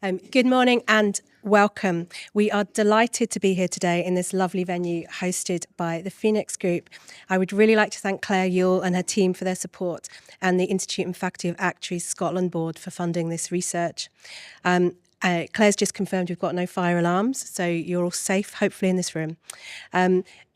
Good morning and welcome. We are delighted to be here today in this lovely venue hosted by the Phoenix Group. I would really like to thank Claire Yule and her team for their support and the Institute and Faculty of Actuaries Scotland Board for funding this research. Claire's just confirmed we've got no fire alarms, so you're all safe, hopefully, in this room.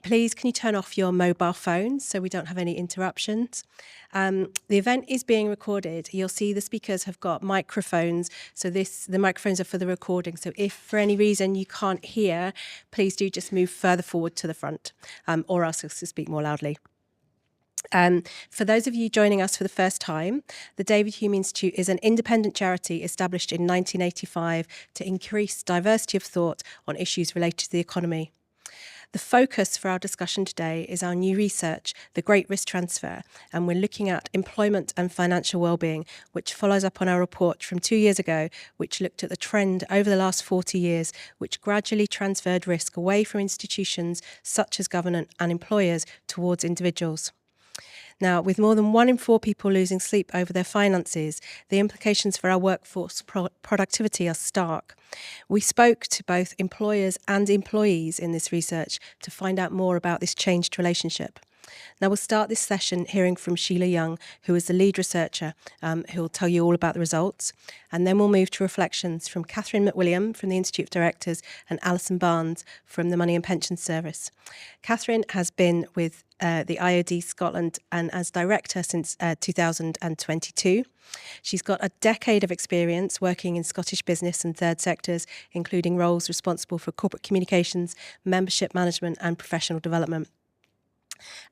Please, can you turn off your mobile phones so we don't have any interruptions? The event is being recorded. You'll see the speakers have got microphones, so the microphones are for the recording. So if for any reason you can't hear, please do just move further forward to the front or ask us to speak more loudly. For those of you joining us for the first time, the David Hume Institute is an independent charity established in 1985 to increase diversity of thought on issues related to the economy. The focus for our discussion today is our new research, The Great Risk Transfer, and we're looking at employment and financial wellbeing, which follows up on our report from 2 years ago, which looked at the trend over the last 40 years, which gradually transferred risk away from institutions such as government and employers towards individuals. Now, with more than 1 in 4 people losing sleep over their finances, the implications for our workforce productivity are stark. We spoke to both employers and employees in this research to find out more about this changed relationship. Now, we'll start this session hearing from Sheila Young, who is the lead researcher, who will tell you all about the results. And then we'll move to reflections from Catherine McWilliam from the Institute of Directors and Alison Barnes from the Money and Pensions Service. Catherine has been with the IOD Scotland and as director since 2022. She's got a decade of experience working in Scottish business and third sectors, including roles responsible for corporate communications, membership management and professional development.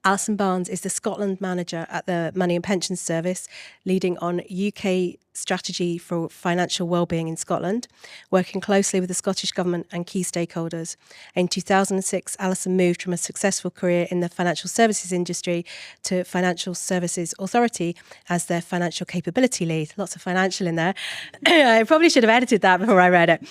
Alison Barnes is the Scotland manager at the Money and Pensions Service, leading on UK strategy for financial wellbeing in Scotland, working closely with the Scottish Government and key stakeholders. In 2006, Alison moved from a successful career in the financial services industry to Financial Services Authority as their financial capability lead. Lots of financial in there. I probably should have edited that before I read it.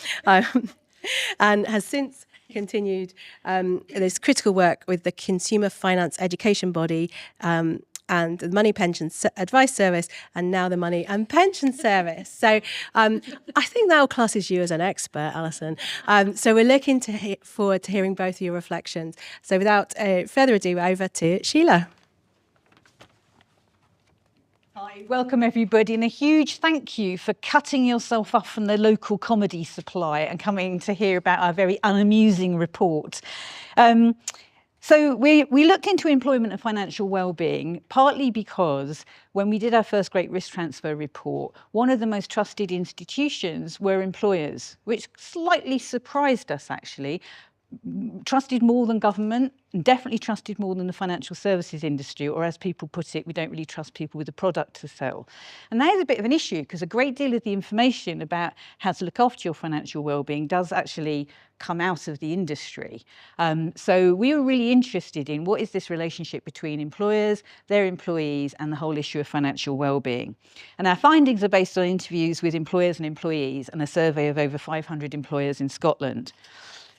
And has since continued this critical work with the Consumer Finance Education Body and the Money Pensions Advice Service, and now the Money and Pension Service. So I think that classes you as an expert, Alison. So we're looking forward to hearing both of your reflections. So without further ado, over to Sheila. Hi, welcome everybody, and a huge thank you for cutting yourself off from the local comedy supply and coming to hear about our very unamusing report. So we looked into employment and financial wellbeing, partly because when we did our first Great Risk Transfer report, one of the most trusted institutions were employers, which slightly surprised us actually. Trusted more than government, and definitely trusted more than the financial services industry, or as people put it, we don't really trust people with a product to sell. And that is a bit of an issue because a great deal of the information about how to look after your financial well-being does actually come out of the industry. So we were really interested in what is this relationship between employers, their employees, and the whole issue of financial well-being. And our findings are based on interviews with employers and employees and a survey of over 500 employers in Scotland.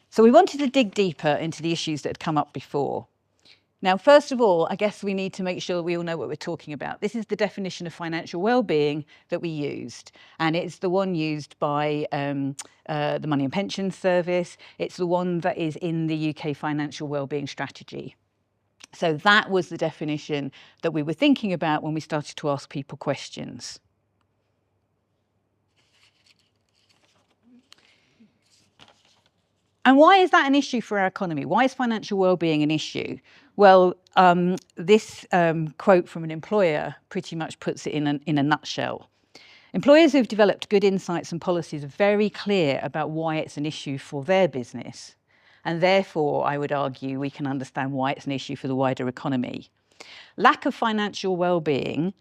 So we wanted to dig deeper into the issues that had come up before. Now, first of all, I guess we need to make sure we all know what we're talking about. This is the definition of financial well-being that we used, and it's the one used by the Money and Pensions Service. It's the one that is in the UK Financial Wellbeing Strategy. So that was the definition that we were thinking about when we started to ask people questions. And why is that an issue for our economy? Why is financial well-being an issue? Well, this quote from an employer pretty much puts it in a nutshell. Employers who've developed good insights and policies are very clear about why it's an issue for their business. And therefore, I would argue, we can understand why it's an issue for the wider economy. Lack of financial well-being.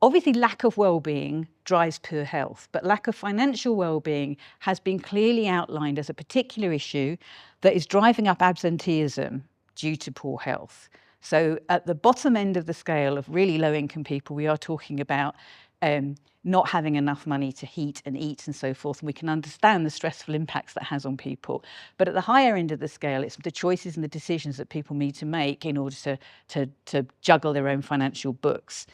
Obviously, lack of well-being drives poor health, but lack of financial well-being has been clearly outlined as a particular issue that is driving up absenteeism due to poor health. So at the bottom end of the scale of really low-income people, we are talking about not having enough money to heat and eat and so forth, and we can understand the stressful impacts that has on people. But at the higher end of the scale, it's the choices and the decisions that people need to make in order to juggle their own financial books.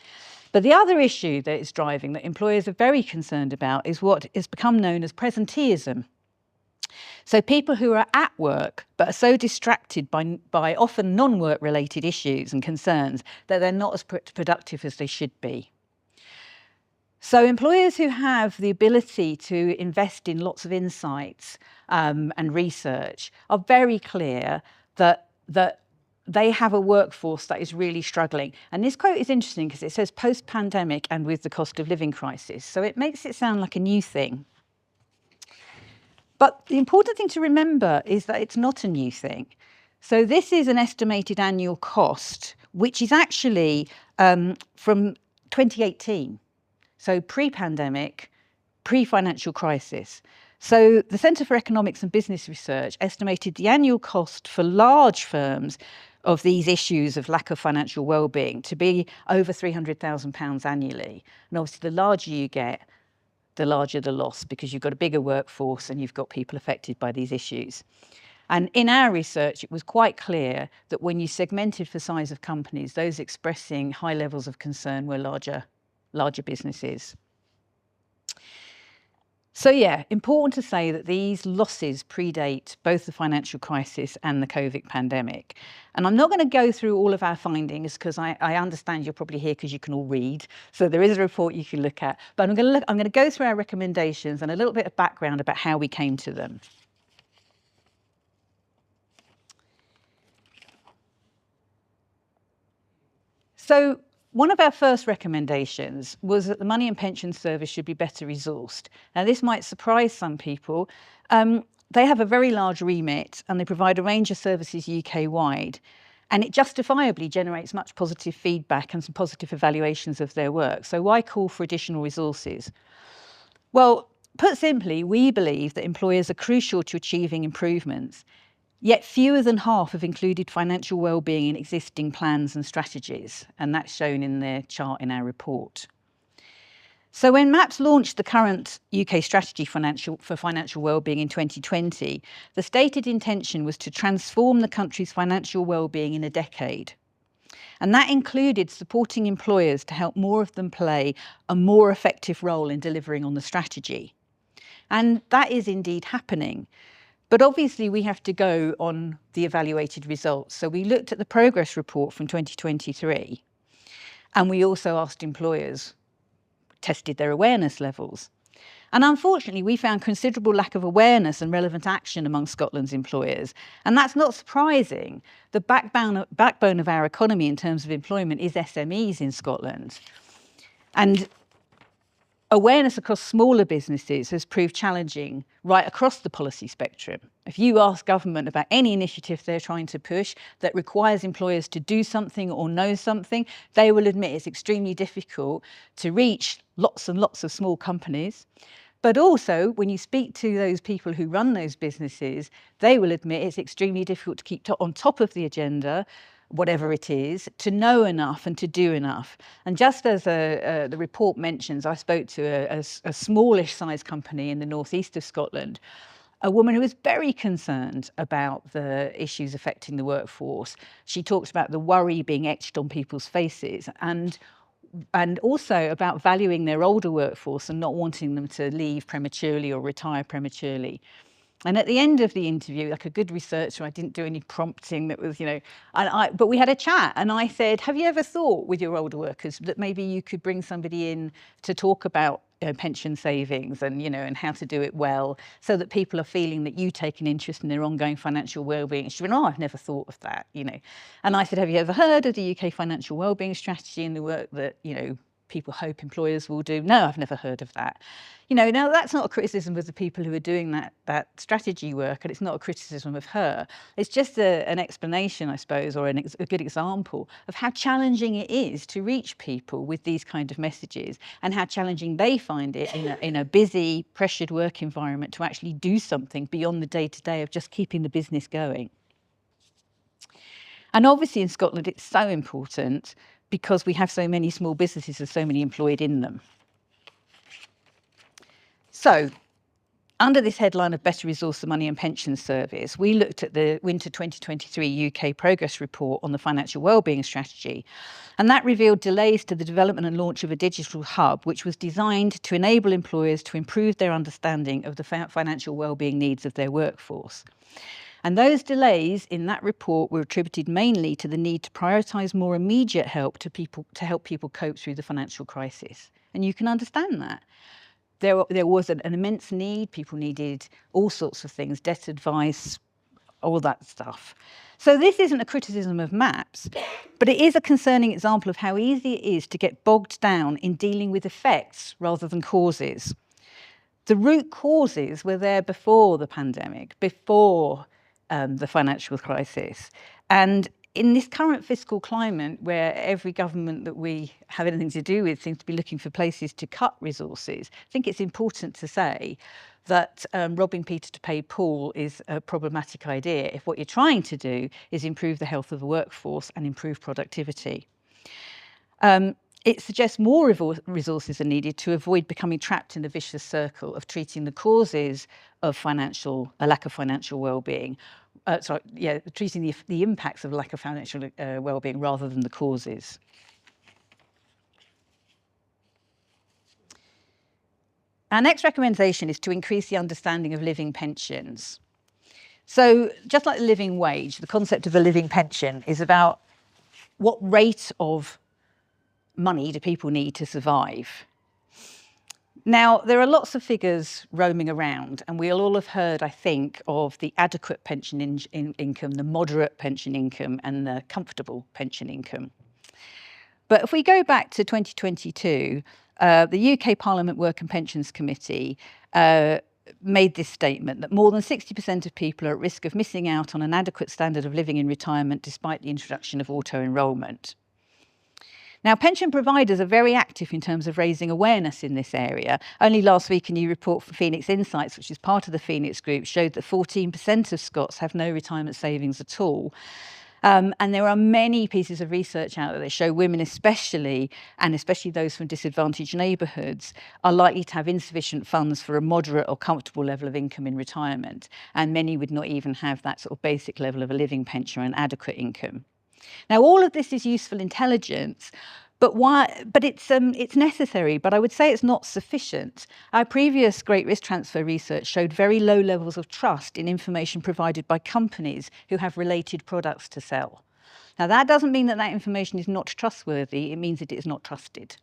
But the other issue that is driving, that employers are very concerned about, is what has become known as presenteeism. So people who are at work but are so distracted by often non-work related issues and concerns that they're not as productive as they should be. So employers who have the ability to invest in lots of insights and research are very clear that they have a workforce that is really struggling. And this quote is interesting because it says post-pandemic and with the cost of living crisis. So it makes it sound like a new thing. But the important thing to remember is that it's not a new thing. So this is an estimated annual cost, which is actually from 2018. So pre-pandemic, pre-financial crisis. So the Centre for Economics and Business Research estimated the annual cost for large firms of these issues of lack of financial well-being to be over £300,000 annually. And obviously the larger you get, the larger the loss, because you've got a bigger workforce and you've got people affected by these issues. And in our research, it was quite clear that when you segmented for size of companies, those expressing high levels of concern were larger businesses. So yeah, important to say that these losses predate both the financial crisis and the COVID pandemic. And I'm not going to go through all of our findings because I understand you're probably here because you can all read. So there is a report you can look at. But I'm going to go through our recommendations and a little bit of background about how we came to them. So one of our first recommendations was that the Money and Pensions Service should be better resourced. Now, this might surprise some people. They have a very large remit and they provide a range of services UK-wide. And it justifiably generates much positive feedback and some positive evaluations of their work. So why call for additional resources? Well, put simply, we believe that employers are crucial to achieving improvements. Yet fewer than half have included financial well-being in existing plans and strategies, and that's shown in the chart in our report. So when MAPS launched the current UK strategy for financial well-being in 2020, the stated intention was to transform the country's financial well-being in a decade. And that included supporting employers to help more of them play a more effective role in delivering on the strategy. And that is indeed happening. But obviously we have to go on the evaluated results. So we looked at the progress report from 2023, and we also asked employers, tested their awareness levels. And unfortunately, we found considerable lack of awareness and relevant action among Scotland's employers. And that's not surprising. The backbone of our economy in terms of employment is SMEs in Scotland. And awareness across smaller businesses has proved challenging right across the policy spectrum. If you ask government about any initiative they're trying to push that requires employers to do something or know something, they will admit it's extremely difficult to reach lots and lots of small companies. But also, when you speak to those people who run those businesses, they will admit it's extremely difficult to keep on top of the agenda, whatever it is, to know enough and to do enough. And just as the report mentions, I spoke to a smallish sized company in the northeast of Scotland, a woman who was very concerned about the issues affecting the workforce. She talks about the worry being etched on people's faces and also about valuing their older workforce and not wanting them to leave prematurely or retire prematurely. And at the end of the interview, like a good researcher, I didn't do any prompting that was, but we had a chat and I said, have you ever thought with your older workers that maybe you could bring somebody in to talk about pension savings and, and how to do it well so that people are feeling that you take an interest in their ongoing financial well-being? She went, oh, I've never thought of that, And I said, have you ever heard of the UK financial well-being strategy and the work that, people hope employers will do? No, I've never heard of that. Now that's not a criticism of the people who are doing that strategy work, and it's not a criticism of her. It's just an explanation, I suppose, or a good example of how challenging it is to reach people with these kind of messages and how challenging they find it in a busy, pressured work environment to actually do something beyond the day-to-day of just keeping the business going. And obviously in Scotland, it's so important because we have so many small businesses and so many employed in them. So, Under this headline of Better Resource the Money and Pensions Service, we looked at the Winter 2023 UK Progress Report on the financial wellbeing strategy, and that revealed delays to the development and launch of a digital hub, which was designed to enable employers to improve their understanding of the financial wellbeing needs of their workforce. And those delays in that report were attributed mainly to the need to prioritise more immediate help to help people cope through the financial crisis. And you can understand that. There was an immense need. People needed all sorts of things, debt advice, all that stuff. So this isn't a criticism of MAPS, but it is a concerning example of how easy it is to get bogged down in dealing with effects rather than causes. The root causes were there before the pandemic, before the financial crisis. And in this current fiscal climate, where every government that we have anything to do with seems to be looking for places to cut resources, I think it's important to say that robbing Peter to pay Paul is a problematic idea if what you're trying to do is improve the health of the workforce and improve productivity. It suggests more resources are needed to avoid becoming trapped in a vicious circle of treating the causes of a lack of financial well-being, treating the impacts of lack of financial well-being rather than the causes. Our next recommendation is to increase the understanding of living pensions. So just like the living wage, the concept of a living pension is about what rate of money do people need to survive. Now, there are lots of figures roaming around, and we'll all have heard, I think, of the adequate pension income, the moderate pension income, and the comfortable pension income. But if we go back to 2022, the UK Parliament Work and Pensions Committee made this statement that more than 60% of people are at risk of missing out on an adequate standard of living in retirement despite the introduction of auto-enrolment. Now, pension providers are very active in terms of raising awareness in this area. Only last week, a new report from Phoenix Insights, which is part of the Phoenix Group, showed that 14% of Scots have no retirement savings at all. And there are many pieces of research out there that show women especially, and especially those from disadvantaged neighbourhoods, are likely to have insufficient funds for a moderate or comfortable level of income in retirement. And many would not even have that sort of basic level of a living pension or an adequate income. Now, all of this is useful intelligence, but it's necessary, but I would say it's not sufficient. Our previous Great Risk Transfer research showed very low levels of trust in information provided by companies who have related products to sell. Now, that doesn't mean that information is not trustworthy, it means that it is not trusted.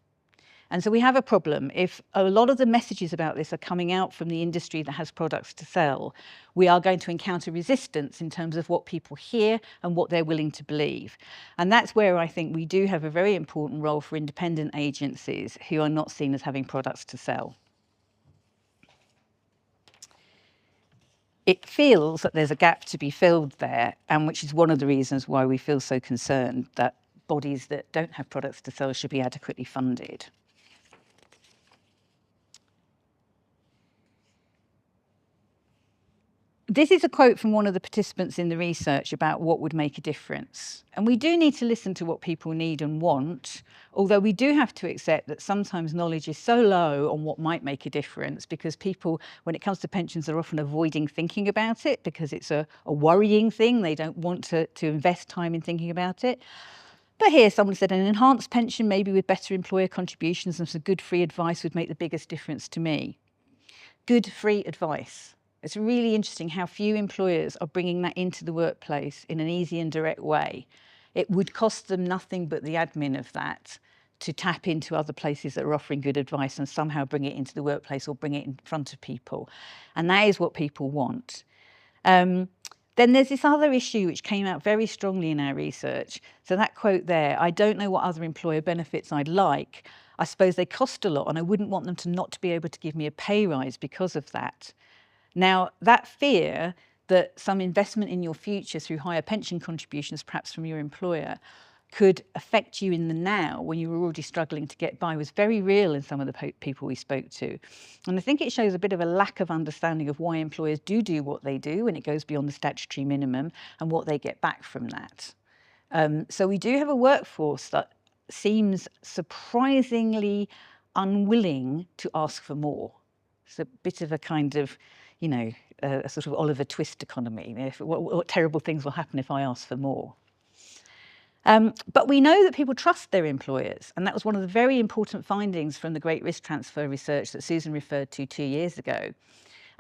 And so we have a problem. If a lot of the messages about this are coming out from the industry that has products to sell, we are going to encounter resistance in terms of what people hear and what they're willing to believe. And that's where I think we do have a very important role for independent agencies who are not seen as having products to sell. It feels that there's a gap to be filled there, and which is one of the reasons why we feel so concerned that bodies that don't have products to sell should be adequately funded. This is a quote from one of the participants in the research about what would make a difference. And we do need to listen to what people need and want, although we do have to accept that sometimes knowledge is so low on what might make a difference because people, when it comes to pensions, are often avoiding thinking about it because it's a worrying thing. They don't want to invest time in thinking about it. But here someone said an enhanced pension, maybe with better employer contributions and some good free advice would make the biggest difference to me. Good free advice. It's really interesting how few employers are bringing that into the workplace in an easy and direct way. It would cost them nothing but the admin of that to tap into other places that are offering good advice and somehow bring it into the workplace or bring it in front of people. And that is what people want. Then there's this other issue which came out very strongly in our research. So that quote there, I don't know what other employer benefits I'd like. I suppose they cost a lot and I wouldn't want them to not to be able to give me a pay rise because of that. Now, that fear that some investment in your future through higher pension contributions, perhaps from your employer, could affect you in the now when you were already struggling to get by was very real in some of the people we spoke to. And I think it shows a bit of a lack of understanding of why employers do what they do when it goes beyond the statutory minimum and what they get back from that. So we do have a workforce that seems surprisingly unwilling to ask for more. It's a bit of a kind of, you know, a sort of Oliver Twist economy. You know, what terrible things will happen if I ask for more? But we know that people trust their employers, and that was one of the very important findings from the Great Risk Transfer research that Susan referred to 2 years ago.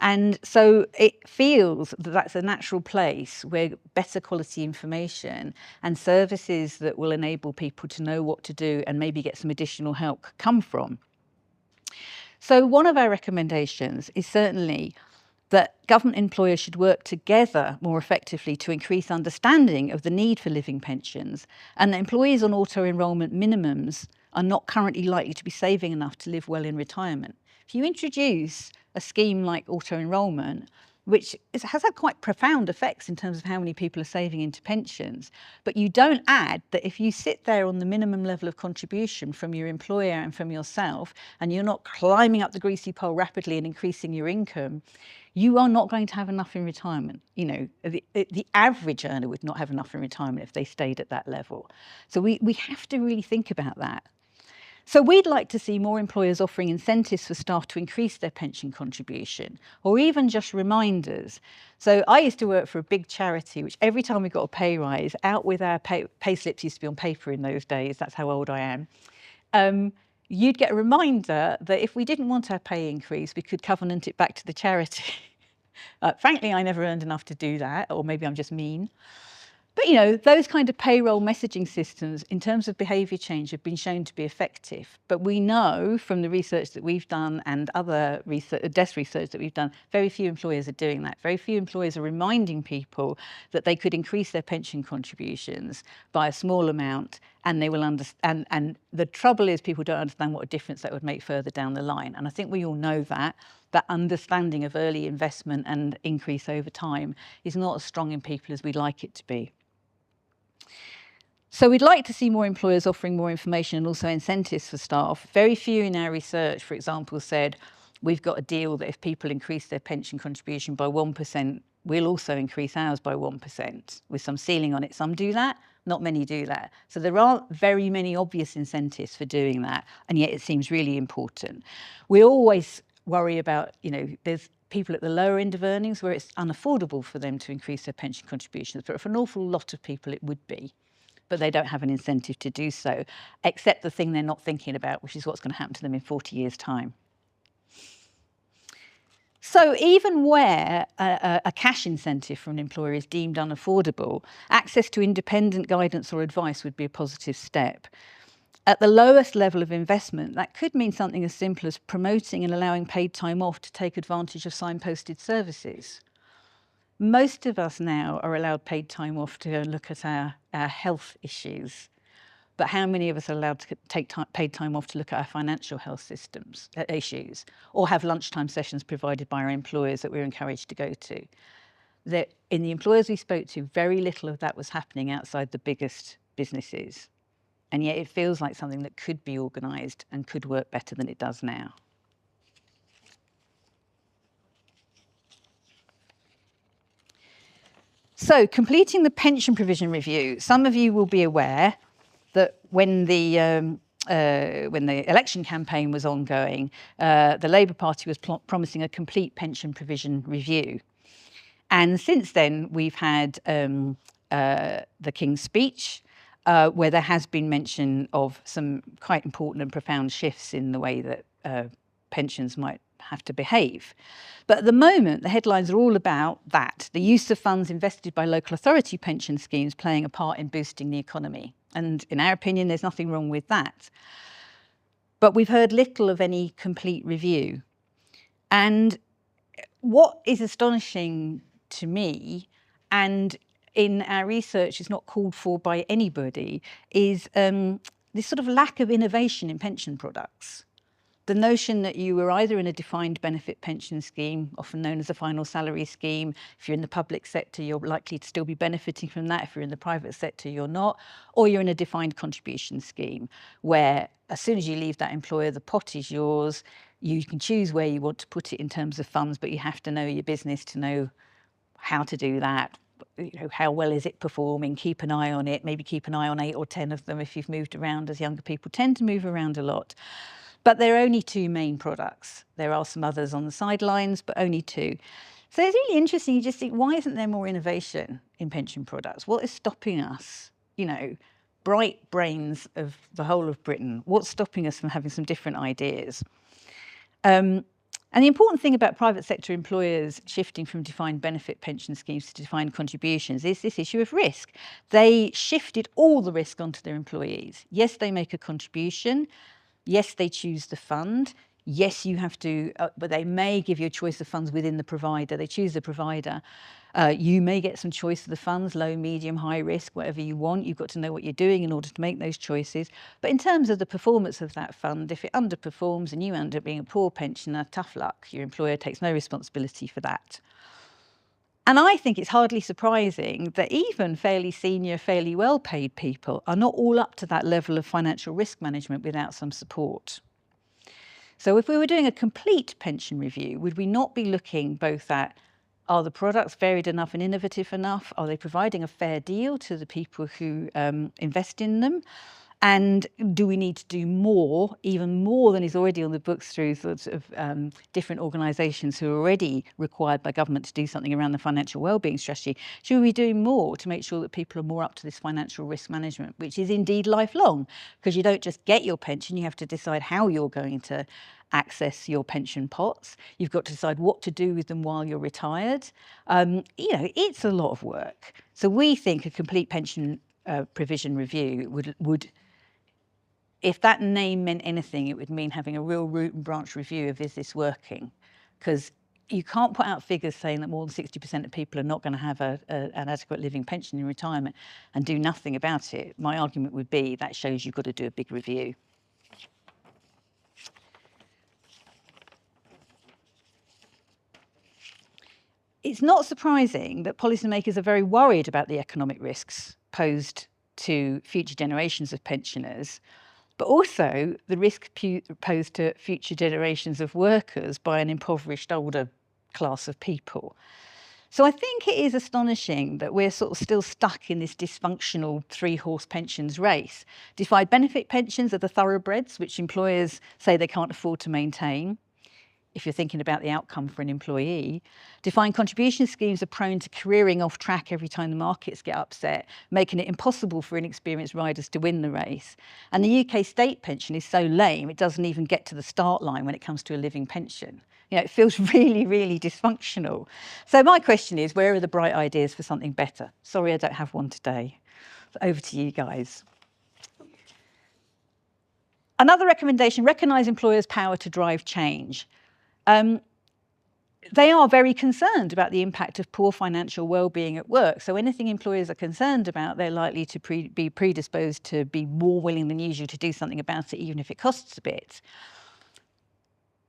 And so it feels that that's a natural place where better quality information and services that will enable people to know what to do and maybe get some additional help come from. So one of our recommendations is certainly that government employers should work together more effectively to increase understanding of the need for living pensions, and that employees on auto-enrolment minimums are not currently likely to be saving enough to live well in retirement. If you introduce a scheme like auto-enrolment, which has had quite profound effects in terms of how many people are saving into pensions, but you don't add that if you sit there on the minimum level of contribution from your employer and from yourself, and you're not climbing up the greasy pole rapidly and increasing your income, you are not going to have enough in retirement. You know, the average earner would not have enough in retirement if they stayed at that level. So we have to really think about that. So we'd like to see more employers offering incentives for staff to increase their pension contribution, or even just reminders. So I used to work for a big charity, which every time we got a pay rise, out with our pay slips used to be on paper in those days, that's how old I am, you'd get a reminder that if we didn't want our pay increase, we could covenant it back to the charity. Frankly, I never earned enough to do that, or maybe I'm just mean. But, you know, those kind of payroll messaging systems in terms of behaviour change have been shown to be effective. But we know from the research that we've done and other research, desk research that we've done, very few employers are doing that. Very few employers are reminding people that they could increase their pension contributions by a small amount, and they will understand. And the trouble is people don't understand what a difference that would make further down the line. And I think we all know that understanding of early investment and increase over time is not as strong in people as we'd like it to be. So we'd like to see more employers offering more information and also incentives for staff. Very few in our research, for example, said we've got a deal that if people increase their pension contribution by 1%, we'll also increase ours by 1% with some ceiling on it. Some do that, not many do that. So there aren't very many obvious incentives for doing that, and yet it seems really important. We always worry about, you know, there's people at the lower end of earnings where it's unaffordable for them to increase their pension contributions, but for an awful lot of people it would be. But they don't have an incentive to do so, except the thing they're not thinking about, which is what's going to happen to them in 40 years' time. So even where a cash incentive from an employer is deemed unaffordable, access to independent guidance or advice would be a positive step. At the lowest level of investment, that could mean something as simple as promoting and allowing paid time off to take advantage of signposted services. Most of us now are allowed paid time off to go and look at our health issues. But how many of us are allowed to take paid time off to look at our financial health systems issues, or have lunchtime sessions provided by our employers that we're encouraged to go to? In the employers we spoke to, very little of that was happening outside the biggest businesses. And yet it feels like something that could be organised and could work better than it does now. So, completing the pension provision review. Some of you will be aware that when the election campaign was ongoing, the Labour Party was promising a complete pension provision review. And since then, we've had the King's Speech, where there has been mention of some quite important and profound shifts in the way that pensions might have to behave. But at the moment, the headlines are all about that, the use of funds invested by local authority pension schemes playing a part in boosting the economy. And in our opinion, there's nothing wrong with that. But we've heard little of any complete review. And what is astonishing to me, and in our research is not called for by anybody, is this sort of lack of innovation in pension products. The notion that you were either in a defined benefit pension scheme, often known as a final salary scheme. If you're in the public sector, you're likely to still be benefiting from that. If you're in the private sector, you're not. Or you're in a defined contribution scheme, where as soon as you leave that employer, the pot is yours. You can choose where you want to put it in terms of funds, but you have to know your business to know how to do that. You know, how well is it performing? Keep an eye on it. Maybe keep an eye on 8 or 10 of them if you've moved around, as younger people tend to move around a lot. But there are only two main products. There are some others on the sidelines, but only two. So it's really interesting. You just think, why isn't there more innovation in pension products? What is stopping us, bright brains of the whole of Britain? What's stopping us from having some different ideas? And the important thing about private sector employers shifting from defined benefit pension schemes to defined contributions is this issue of risk. They shifted all the risk onto their employees. Yes, they make a contribution. Yes, they choose the fund. Yes, you have to, but they may give you a choice of funds within the provider. They choose the provider. You may get some choice of the funds, low, medium, high risk, whatever you want. You've got to know what you're doing in order to make those choices. But in terms of the performance of that fund, if it underperforms and you end up being a poor pensioner, tough luck. Your employer takes no responsibility for that. And I think it's hardly surprising that even fairly senior, fairly well-paid people are not all up to that level of financial risk management without some support. So if we were doing a complete pension review, would we not be looking both at, are the products varied enough and innovative enough? Are they providing a fair deal to the people who invest in them? And do we need to do more, even more than is already on the books through sorts of different organisations who are already required by government to do something around the financial wellbeing strategy? Should we be doing more to make sure that people are more up to this financial risk management, which is indeed lifelong? Because you don't just get your pension, you have to decide how you're going to access your pension pots. You've got to decide what to do with them while you're retired. It's a lot of work. So we think a complete pension provision review would, if that name meant anything, it would mean having a real root and branch review of, is this working? Because you can't put out figures saying that more than 60% of people are not going to have an adequate living pension in retirement and do nothing about it. My argument would be that shows you've got to do a big review. It's not surprising that policymakers are very worried about the economic risks posed to future generations of pensioners, but also the risk posed to future generations of workers by an impoverished older class of people. So I think it is astonishing that we're sort of still stuck in this dysfunctional three-horse pensions race. Defined benefit pensions are the thoroughbreds, which employers say they can't afford to maintain, if you're thinking about the outcome for an employee. Defined contribution schemes are prone to careering off track every time the markets get upset, making it impossible for inexperienced riders to win the race. And the UK state pension is so lame, it doesn't even get to the start line when it comes to a living pension. It feels really, really dysfunctional. So my question is, where are the bright ideas for something better? Sorry, I don't have one today. So over to you guys. Another recommendation, recognise employers' power to drive change. They are very concerned about the impact of poor financial well-being at work. So anything employers are concerned about, they're likely to be predisposed to be more willing than usual to do something about it, even if it costs a bit.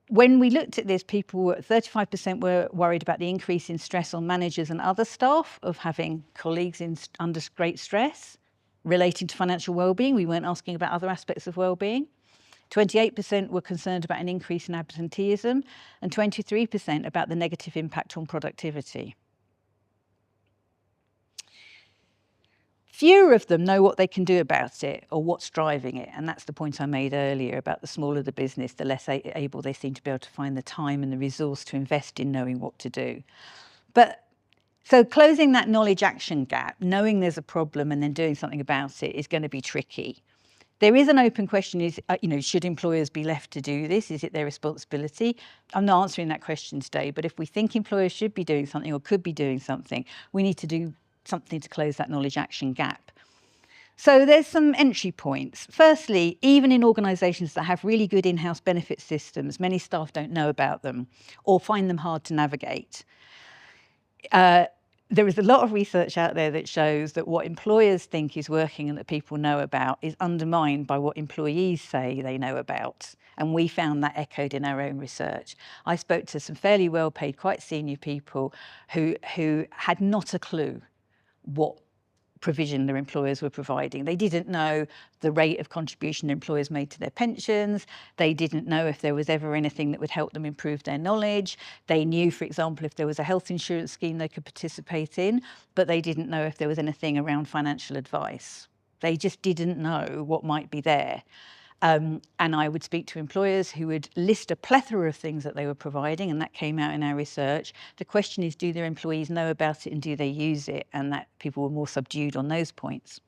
When we looked at this, 35% were worried about the increase in stress on managers and other staff of having colleagues under great stress relating to financial well-being. We weren't asking about other aspects of well-being. 28% were concerned about an increase in absenteeism and 23% about the negative impact on productivity. Fewer of them know what they can do about it or what's driving it. And that's the point I made earlier about the smaller the business, the less able they seem to be able to find the time and the resource to invest in knowing what to do. So closing that knowledge action gap, knowing there's a problem and then doing something about it, is going to be tricky. There is an open question, should employers be left to do this? Is it their responsibility? I'm not answering that question today, but if we think employers should be doing something or could be doing something, we need to do something to close that knowledge action gap. So there's some entry points. Firstly, even in organisations that have really good in-house benefit systems, many staff don't know about them or find them hard to navigate. There is a lot of research out there that shows that what employers think is working and that people know about is undermined by what employees say they know about. And we found that echoed in our own research. I spoke to some fairly well-paid, quite senior people who had not a clue what provision their employers were providing. They didn't know the rate of contribution their employers made to their pensions. They didn't know if there was ever anything that would help them improve their knowledge. They knew, for example, if there was a health insurance scheme they could participate in, but they didn't know if there was anything around financial advice. They just didn't know what might be there. And I would speak to employers who would list a plethora of things that they were providing, and that came out in our research. The question is, do their employees know about it and do they use it? And that people were more subdued on those points.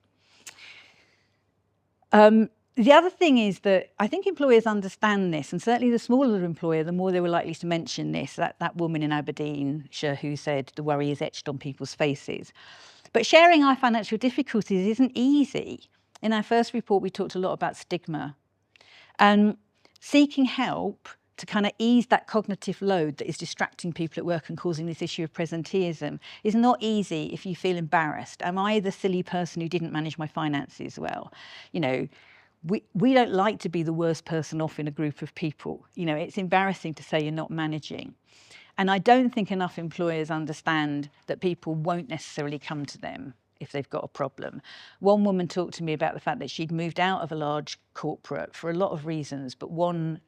The other thing is that I think employers understand this, and certainly the smaller the employer, the more they were likely to mention this. That woman in Aberdeenshire who said the worry is etched on people's faces. But sharing our financial difficulties isn't easy. In our first report, we talked a lot about stigma. And seeking help to kind of ease that cognitive load that is distracting people at work and causing this issue of presenteeism is not easy if you feel embarrassed. Am I the silly person who didn't manage my finances well? You know, we don't like to be the worst person off in a group of people. You know, it's embarrassing to say you're not managing. And I don't think enough employers understand that people won't necessarily come to them if they've got a problem. One woman talked to me about the fact that she'd moved out of a large corporate for a lot of reasons, but one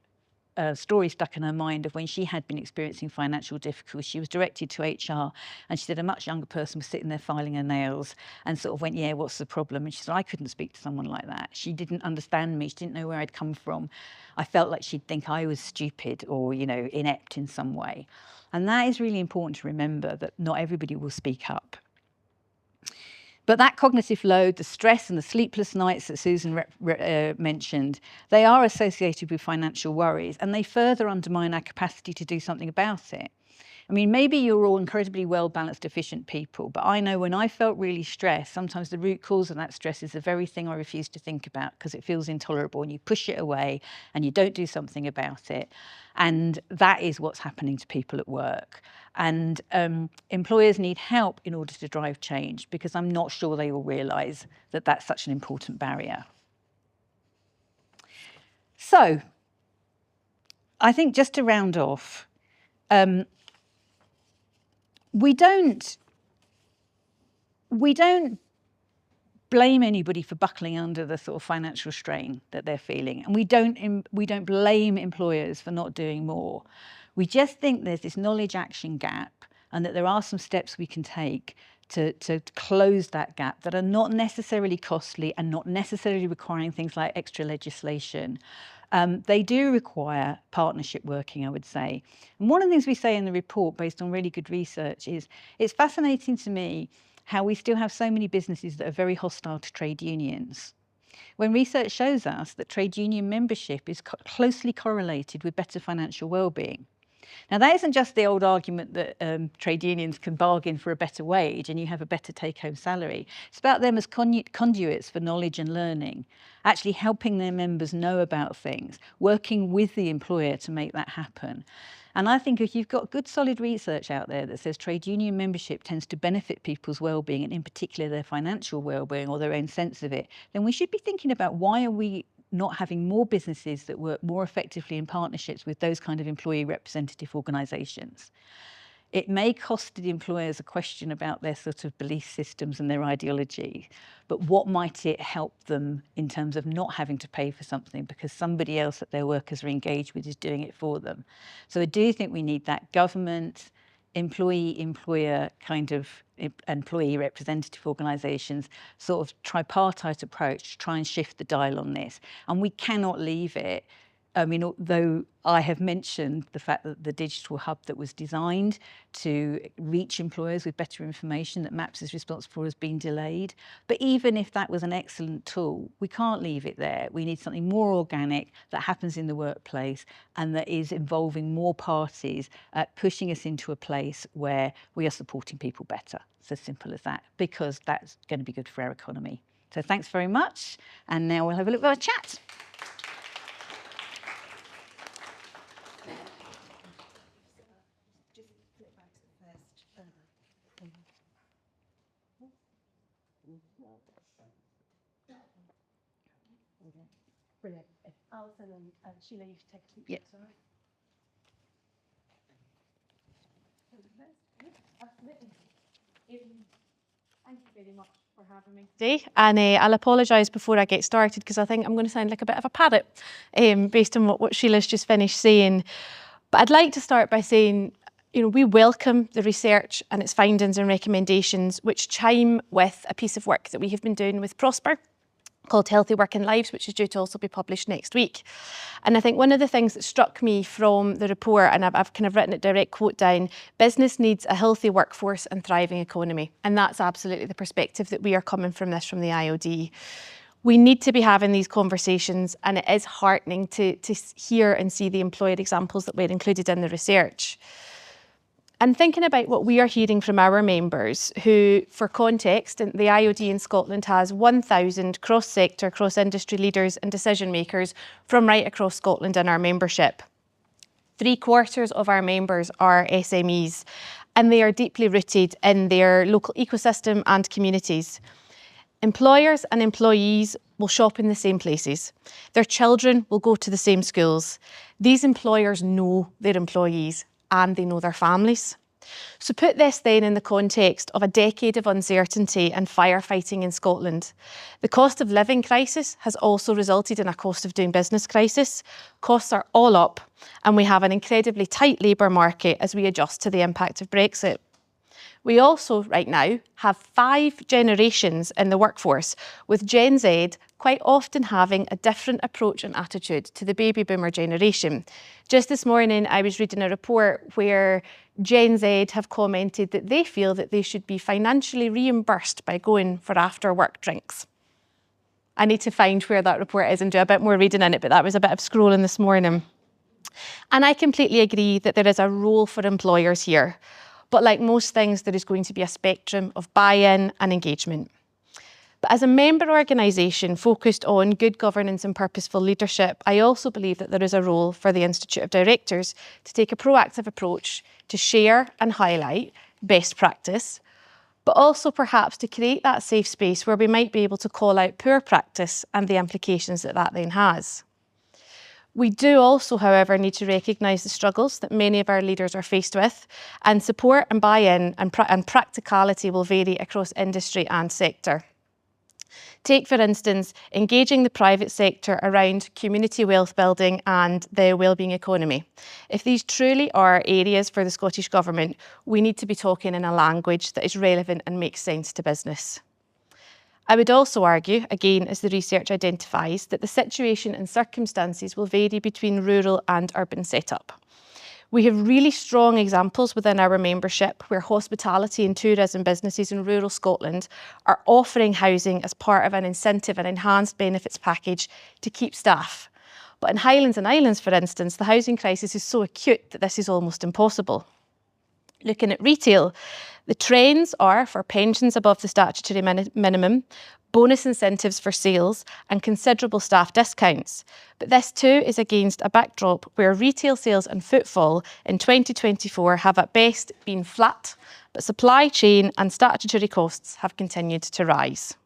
story stuck in her mind of when she had been experiencing financial difficulties. She was directed to HR, and she said a much younger person was sitting there filing her nails and sort of went, yeah, what's the problem? And she said, I couldn't speak to someone like that. She didn't understand me. She didn't know where I'd come from. I felt like she'd think I was stupid or, you know, inept in some way. And that is really important to remember, that not everybody will speak up. But that cognitive load, the stress and the sleepless nights that Susan mentioned, they are associated with financial worries, and they further undermine our capacity to do something about it. I mean, maybe you're all incredibly well-balanced, efficient people, but I know when I felt really stressed, sometimes the root cause of that stress is the very thing I refuse to think about because it feels intolerable, and you push it away and you don't do something about it. And that is what's happening to people at work. And employers need help in order to drive change, because I'm not sure they all realise that that's such an important barrier. So I think just to round off, we don't blame anybody for buckling under the sort of financial strain that they're feeling, and we don't blame employers for not doing more. We just think there's this knowledge action gap, and that there are some steps we can take to close that gap that are not necessarily costly and not necessarily requiring things like extra legislation. They do require partnership working, I would say. And one of the things we say in the report, based on really good research, is it's fascinating to me how we still have so many businesses that are very hostile to trade unions, when research shows us that trade union membership is closely correlated with better financial well-being. Now, that isn't just the old argument that trade unions can bargain for a better wage and you have a better take-home salary. It's about them as conduits for knowledge and learning, actually helping their members know about things, working with the employer to make that happen. And I think if you've got good solid research out there that says trade union membership tends to benefit people's well-being, and in particular their financial well-being or their own sense of it, then we should be thinking about why are we not having more businesses that work more effectively in partnerships with those kind of employee representative organisations. It may cost the employers a question about their sort of belief systems and their ideology, but what might it help them in terms of not having to pay for something because somebody else that their workers are engaged with is doing it for them? So I do think we need that government, employee-employer kind of employee representative organisations sort of tripartite approach to try and shift the dial on this. And we cannot leave it. I mean, although I have mentioned the fact that the digital hub that was designed to reach employers with better information that MAPS is responsible for has been delayed. But even if that was an excellent tool, we can't leave it there. We need something more organic that happens in the workplace and that is involving more parties, pushing us into a place where we are supporting people better. It's as simple as that, because that's going to be good for our economy. So thanks very much. And now we'll have a look at a chat. Brilliant. Alison and Sheila, you should take a seat. Yeah. Sorry. Absolutely. Thank you very much for having me today. And I'll apologise before I get started because I think I'm going to sound like a bit of a parrot based on what Sheila's just finished saying. But I'd like to start by saying, you know, we welcome the research and its findings and recommendations which chime with a piece of work that we have been doing with Prosper, called Healthy Working Lives, which is due to also be published next week. And I think one of the things that struck me from the report, and I've kind of written a direct quote down, business needs a healthy workforce and thriving economy. And that's absolutely the perspective that we are coming from this from the IOD. We need to be having these conversations, and it is heartening to hear and see the employer examples that were included in the research. And thinking about what we are hearing from our members, who, for context, the IOD in Scotland has 1,000 cross-sector, cross-industry leaders and decision makers from right across Scotland in our membership. 3/4 of our members are SMEs, and they are deeply rooted in their local ecosystem and communities. Employers and employees will shop in the same places. Their children will go to the same schools. These employers know their employees and they know their families. So put this then in the context of a decade of uncertainty and firefighting in Scotland. The cost of living crisis has also resulted in a cost of doing business crisis. Costs are all up, and we have an incredibly tight labour market as we adjust to the impact of Brexit. We also, right now, have 5 generations in the workforce, with Gen Z quite often having a different approach and attitude to the baby boomer generation. Just this morning, I was reading a report where Gen Z have commented that they feel that they should be financially reimbursed by going for after-work drinks. I need to find where that report is and do a bit more reading in it, but that was a bit of scrolling this morning. And I completely agree that there is a role for employers here. But like most things, there is going to be a spectrum of buy-in and engagement. But as a member organisation focused on good governance and purposeful leadership, I also believe that there is a role for the Institute of Directors to take a proactive approach to share and highlight best practice, but also perhaps to create that safe space where we might be able to call out poor practice and the implications that that then has. We do also, however, need to recognise the struggles that many of our leaders are faced with, and support and buy-in and practicality will vary across industry and sector. Take, for instance, engaging the private sector around community wealth building and the wellbeing economy. If these truly are areas for the Scottish Government, we need to be talking in a language that is relevant and makes sense to business. I would also argue, again, as the research identifies, that the situation and circumstances will vary between rural and urban setup. We have really strong examples within our membership where hospitality and tourism businesses in rural Scotland are offering housing as part of an incentive and enhanced benefits package to keep staff. But in Highlands and Islands, for instance, the housing crisis is so acute that this is almost impossible. Looking at retail, the trends are for pensions above the statutory minimum, bonus incentives for sales and considerable staff discounts. But this too is against a backdrop where retail sales and footfall in 2024 have at best been flat, but supply chain and statutory costs have continued to rise.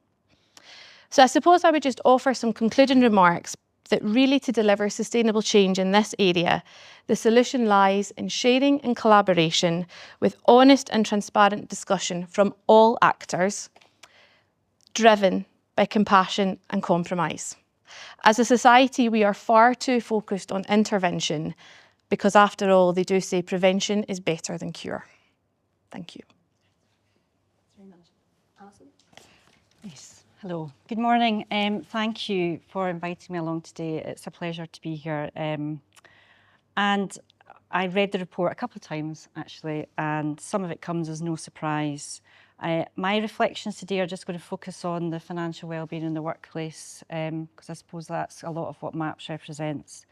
So I suppose I would just offer some concluding remarks that really to deliver sustainable change in this area, the solution lies in sharing and collaboration with honest and transparent discussion from all actors, driven by compassion and compromise. As a society, we are far too focused on intervention because, after all, they do say prevention is better than cure. Thank you. Yes. Hello, good morning. Thank you for inviting me along today. It's a pleasure to be here. And I read the report a couple of times, actually, and some of it comes as no surprise. My reflections today are just going to focus on the financial wellbeing in the workplace, because I suppose that's a lot of what MAPS represents.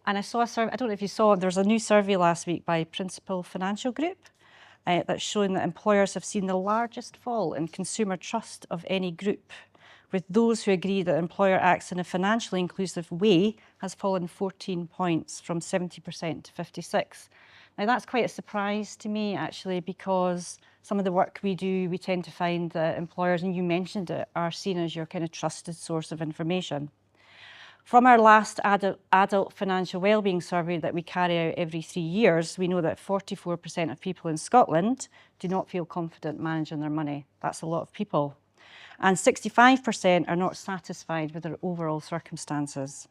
And I saw a survey, I don't know if you saw, there was a new survey last week by Principal Financial Group, that's showing that employers have seen the largest fall in consumer trust of any group, with those who agree that the employer acts in a financially inclusive way has fallen 14 points from 70% to 56%. Now that's quite a surprise to me, actually, because some of the work we do, we tend to find that employers, and you mentioned it, are seen as your kind of trusted source of information. From our last adult financial wellbeing survey that we carry out every 3 years, we know that 44% of people in Scotland do not feel confident managing their money. That's a lot of people. And 65% are not satisfied with their overall circumstances.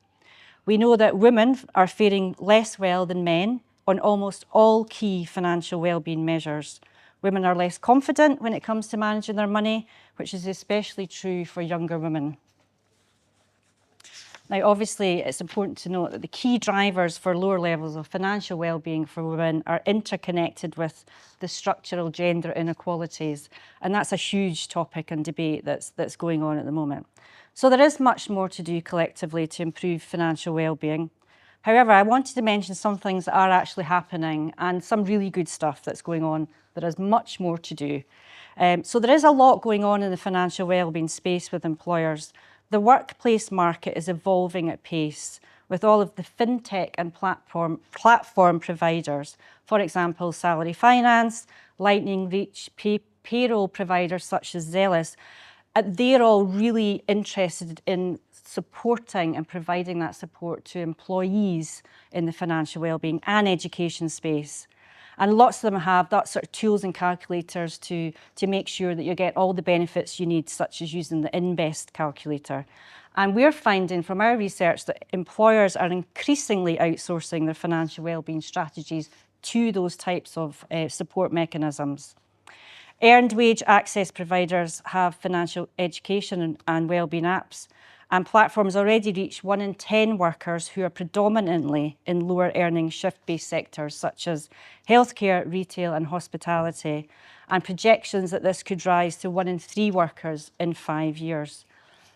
We know that women are faring less well than men on almost all key financial wellbeing measures. Women are less confident when it comes to managing their money, which is especially true for younger women. Now, obviously, it's important to note that the key drivers for lower levels of financial well-being for women are interconnected with the structural gender inequalities, and that's a huge topic and debate that's going on at the moment. So there is much more to do collectively to improve financial well-being. However, I wanted to mention some things that are actually happening and some really good stuff that's going on. There is much more to do. So there is a lot going on in the financial wellbeing space with employers. The workplace market is evolving at pace with all of the fintech and platform providers. For example, Salary Finance, Lightning Reach, payroll providers such as Zealous. They're all really interested in supporting and providing that support to employees in the financial wellbeing and education space. And lots of them have that sort of tools and calculators to make sure that you get all the benefits you need, such as using the Invest calculator. And we're finding from our research that employers are increasingly outsourcing their financial wellbeing strategies to those types of support mechanisms. Earned wage access providers have financial education and wellbeing apps, and platforms already reach 1 in 10 workers who are predominantly in lower earning shift-based sectors such as healthcare, retail and hospitality, and projections that this could rise to 1 in 3 workers in 5 years.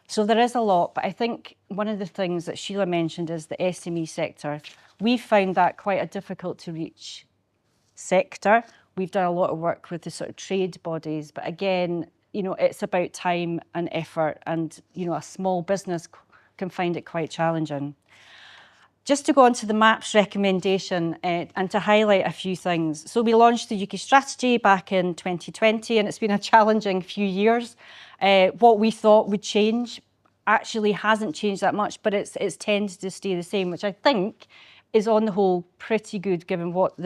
So there is a lot, but I think one of the things that Sheila mentioned is the SME sector. We found that quite a difficult to reach sector. We've done a lot of work with the sort of trade bodies, but again, you know, it's about time and effort, and you know, a small business can find it quite challenging. Just to go on to the MAPS recommendation and to highlight a few things. So we launched the UK strategy back in 2020, and it's been a challenging few years. What we thought would change actually hasn't changed that much, but it's tended to stay the same, which I think is on the whole pretty good given what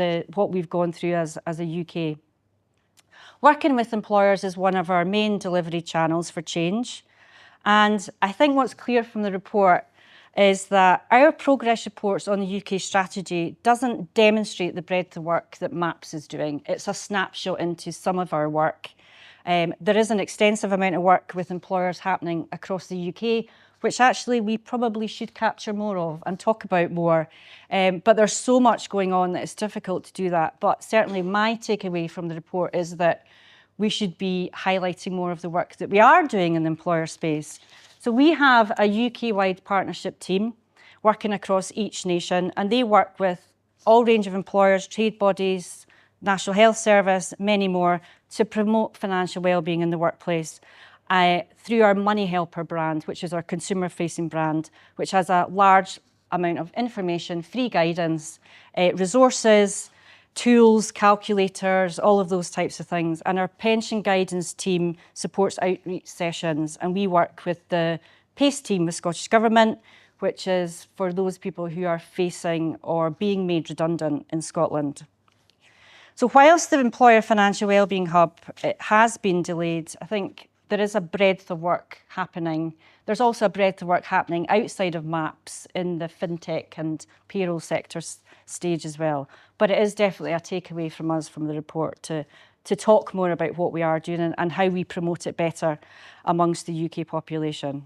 we've gone through as a UK. Working with employers is one of our main delivery channels for change. And I think what's clear from the report is that our progress reports on the UK strategy doesn't demonstrate the breadth of work that MAPS is doing. It's a snapshot into some of our work. There is an extensive amount of work with employers happening across the UK, which actually we probably should capture more of and talk about more. But there's so much going on that it's difficult to do that. But certainly my takeaway from the report is that we should be highlighting more of the work that we are doing in the employer space. So we have a UK-wide partnership team working across each nation, and they work with all range of employers, trade bodies, National Health Service, many more, to promote financial wellbeing in the workplace through our Money Helper brand, which is our consumer-facing brand, which has a large amount of information, free guidance, resources, tools, calculators, all of those types of things. And our pension guidance team supports outreach sessions, and we work with the PACE team with Scottish Government, which is for those people who are facing or being made redundant in Scotland. So whilst the Employer Financial Wellbeing Hub has been delayed, I think there is a breadth of work happening. There's also a breadth of work happening outside of MAPS in the fintech and payroll sector stage as well. But it is definitely a takeaway from us from the report to talk more about what we are doing and how we promote it better amongst the UK population.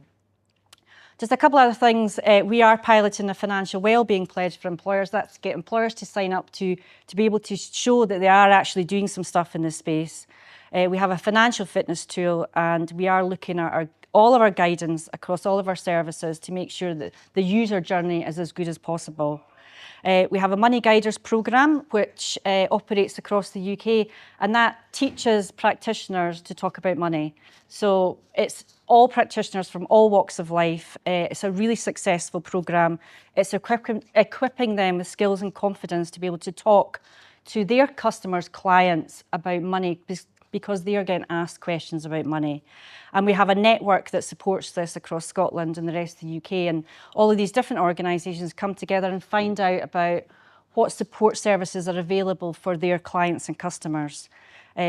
Just a couple other things. We are piloting a financial wellbeing pledge for employers. That's to get employers to sign up to be able to show that they are actually doing some stuff in this space. We have a financial fitness tool, and we are looking at all of our guidance across all of our services to make sure that the user journey is as good as possible. We have a Money Guiders programme which operates across the UK, and that teaches practitioners to talk about money. So it's all practitioners from all walks of life. It's a really successful programme. It's equipping them with skills and confidence to be able to talk to their customers, clients about money, because they are getting asked questions about money. And we have a network that supports this across Scotland and the rest of the UK, and all of these different organisations come together and find out about what support services are available for their clients and customers.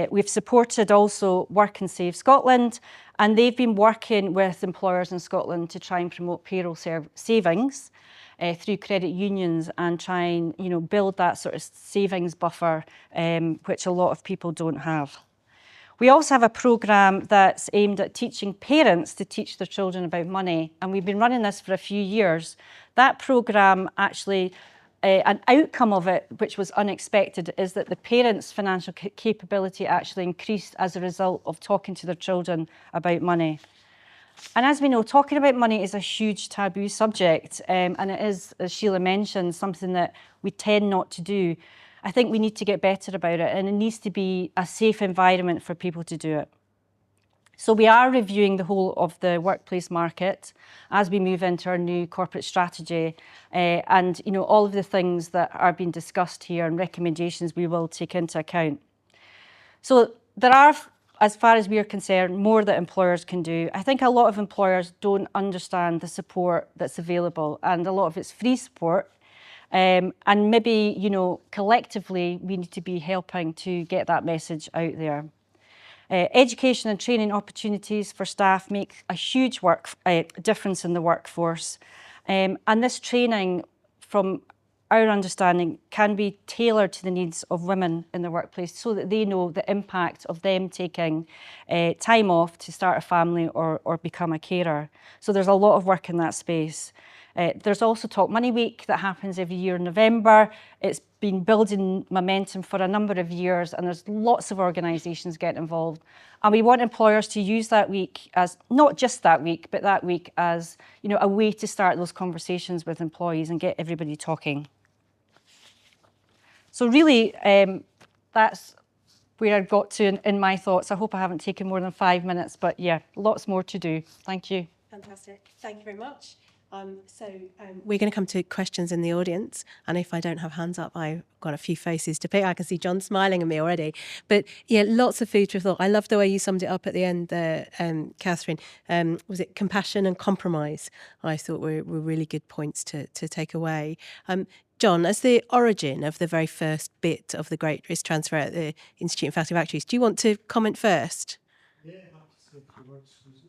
We've supported also Work and Save Scotland, and they've been working with employers in Scotland to try and promote payroll savings through credit unions and try and build that sort of savings buffer, which a lot of people don't have. We also have a programme that's aimed at teaching parents to teach their children about money, and we've been running this for a few years. That programme actually, an outcome of it, which was unexpected, is that the parents' financial capability actually increased as a result of talking to their children about money. And as we know, talking about money is a huge taboo subject, and it is, as Sheila mentioned, something that we tend not to do. I think we need to get better about it, and it needs to be a safe environment for people to do it. So we are reviewing the whole of the workplace market as we move into our new corporate strategy, and all of the things that are being discussed here and recommendations we will take into account. So there are, as far as we are concerned, more that employers can do. I think a lot of employers don't understand the support that's available, and a lot of it's free support. And maybe, collectively, we need to be helping to get that message out there. Education and training opportunities for staff make a huge difference in the workforce. And this training, from our understanding, can be tailored to the needs of women in the workplace so that they know the impact of them taking time off to start a family or become a carer. So there's a lot of work in that space. There's also Talk Money Week that happens every year in November. It's been building momentum for a number of years, and there's lots of organisations getting involved. And we want employers to use that week as, not just that week, but that week as a way to start those conversations with employees and get everybody talking. So really, that's where I've got to in my thoughts. I hope I haven't taken more than 5 minutes, but yeah, lots more to do. Thank you. Fantastic. Thank you very much. We're going to come to questions in the audience, and if I don't have hands up, I've got a few faces to pick. I can see John smiling at me already. But yeah, lots of food for thought. I love the way you summed it up at the end there, Catherine. Was it compassion and compromise? I thought were really good points to take away. John, as the origin of the very first bit of the Great Risk Transfer at the Institute and Faculty of Actuaries, do you want to comment first? Yeah, happy to say a few words, Susan.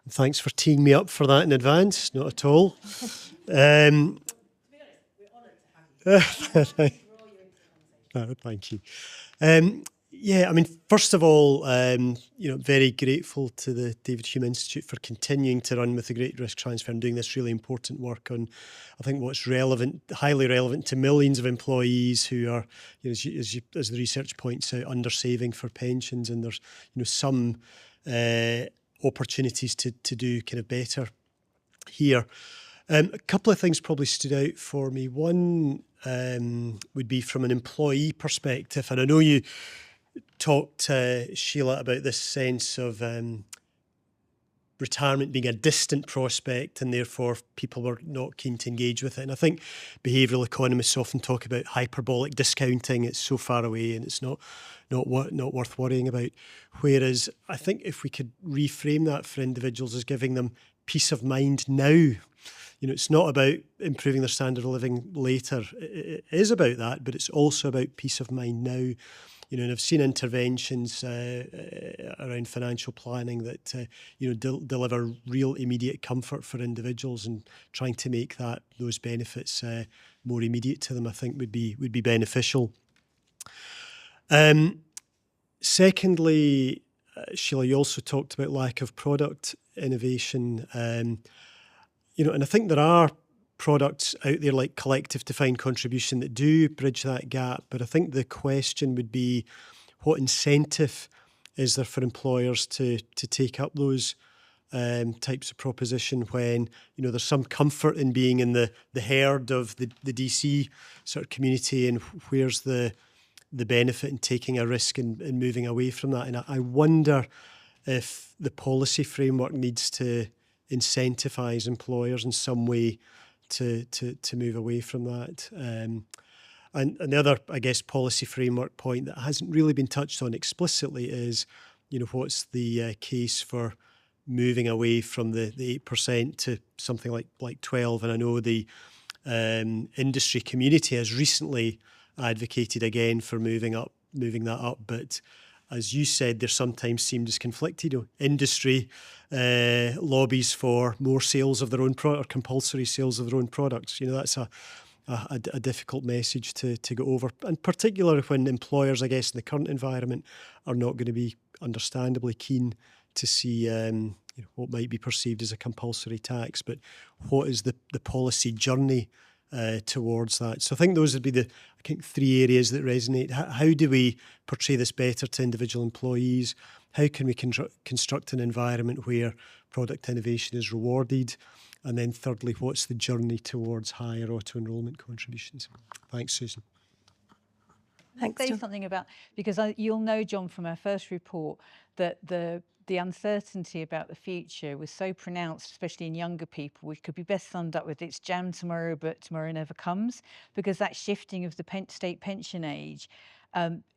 And thanks for teeing me up for that in advance. Not at all. To be honest, we're honoured to have you. Thank you. Yeah, I mean, first of all, very grateful to the David Hume Institute for continuing to run with the Great Risk Transfer and doing this really important work on, I think, what's relevant, highly relevant to millions of employees who are, as the research points out, under-saving for pensions, and there's, some opportunities to do kind of better here. A couple of things probably stood out for me. One would be from an employee perspective, and I know you talked, Sheila, about this sense of retirement being a distant prospect, and therefore people were not keen to engage with it. And I think behavioural economists often talk about hyperbolic discounting. It's so far away and it's not worth worrying about. Whereas I think if we could reframe that for individuals as giving them peace of mind now. It's not about improving their standard of living later. It is about that, but it's also about peace of mind now. And I've seen interventions around financial planning that deliver real immediate comfort for individuals, and trying to make those benefits more immediate to them, I think would be beneficial. Secondly, Sheila, you also talked about lack of product innovation. And I think there are products out there like collective defined contribution that do bridge that gap. But I think the question would be, what incentive is there for employers to take up those types of proposition when, there's some comfort in being in the herd of the DC sort of community, and where's the benefit in taking a risk and moving away from that? And I wonder if the policy framework needs to incentivise employers in some way to move away from that. And the other, I guess, policy framework point that hasn't really been touched on explicitly is, what's the case for moving away from the 8% to something like 12%. And I know the industry community has recently advocated again for moving that up, but as you said, there sometimes seem as conflicted. Industry lobbies for more sales of their own product, or compulsory sales of their own products. That's a difficult message to get over, and particularly when employers, I guess, in the current environment are not going to be understandably keen to see what might be perceived as a compulsory tax, but what is the policy journey towards that. So I think those would be the three areas that resonate. How do we portray this better to individual employees? How can we construct an environment where product innovation is rewarded? And then thirdly, what's the journey towards higher auto-enrolment contributions? Thanks, Susan. Thanks, Say John. something about, because you'll know, John, from our first report that the uncertainty about the future was so pronounced, especially in younger people, which could be best summed up with it's jam tomorrow, but tomorrow never comes, because that shifting of the state pension age,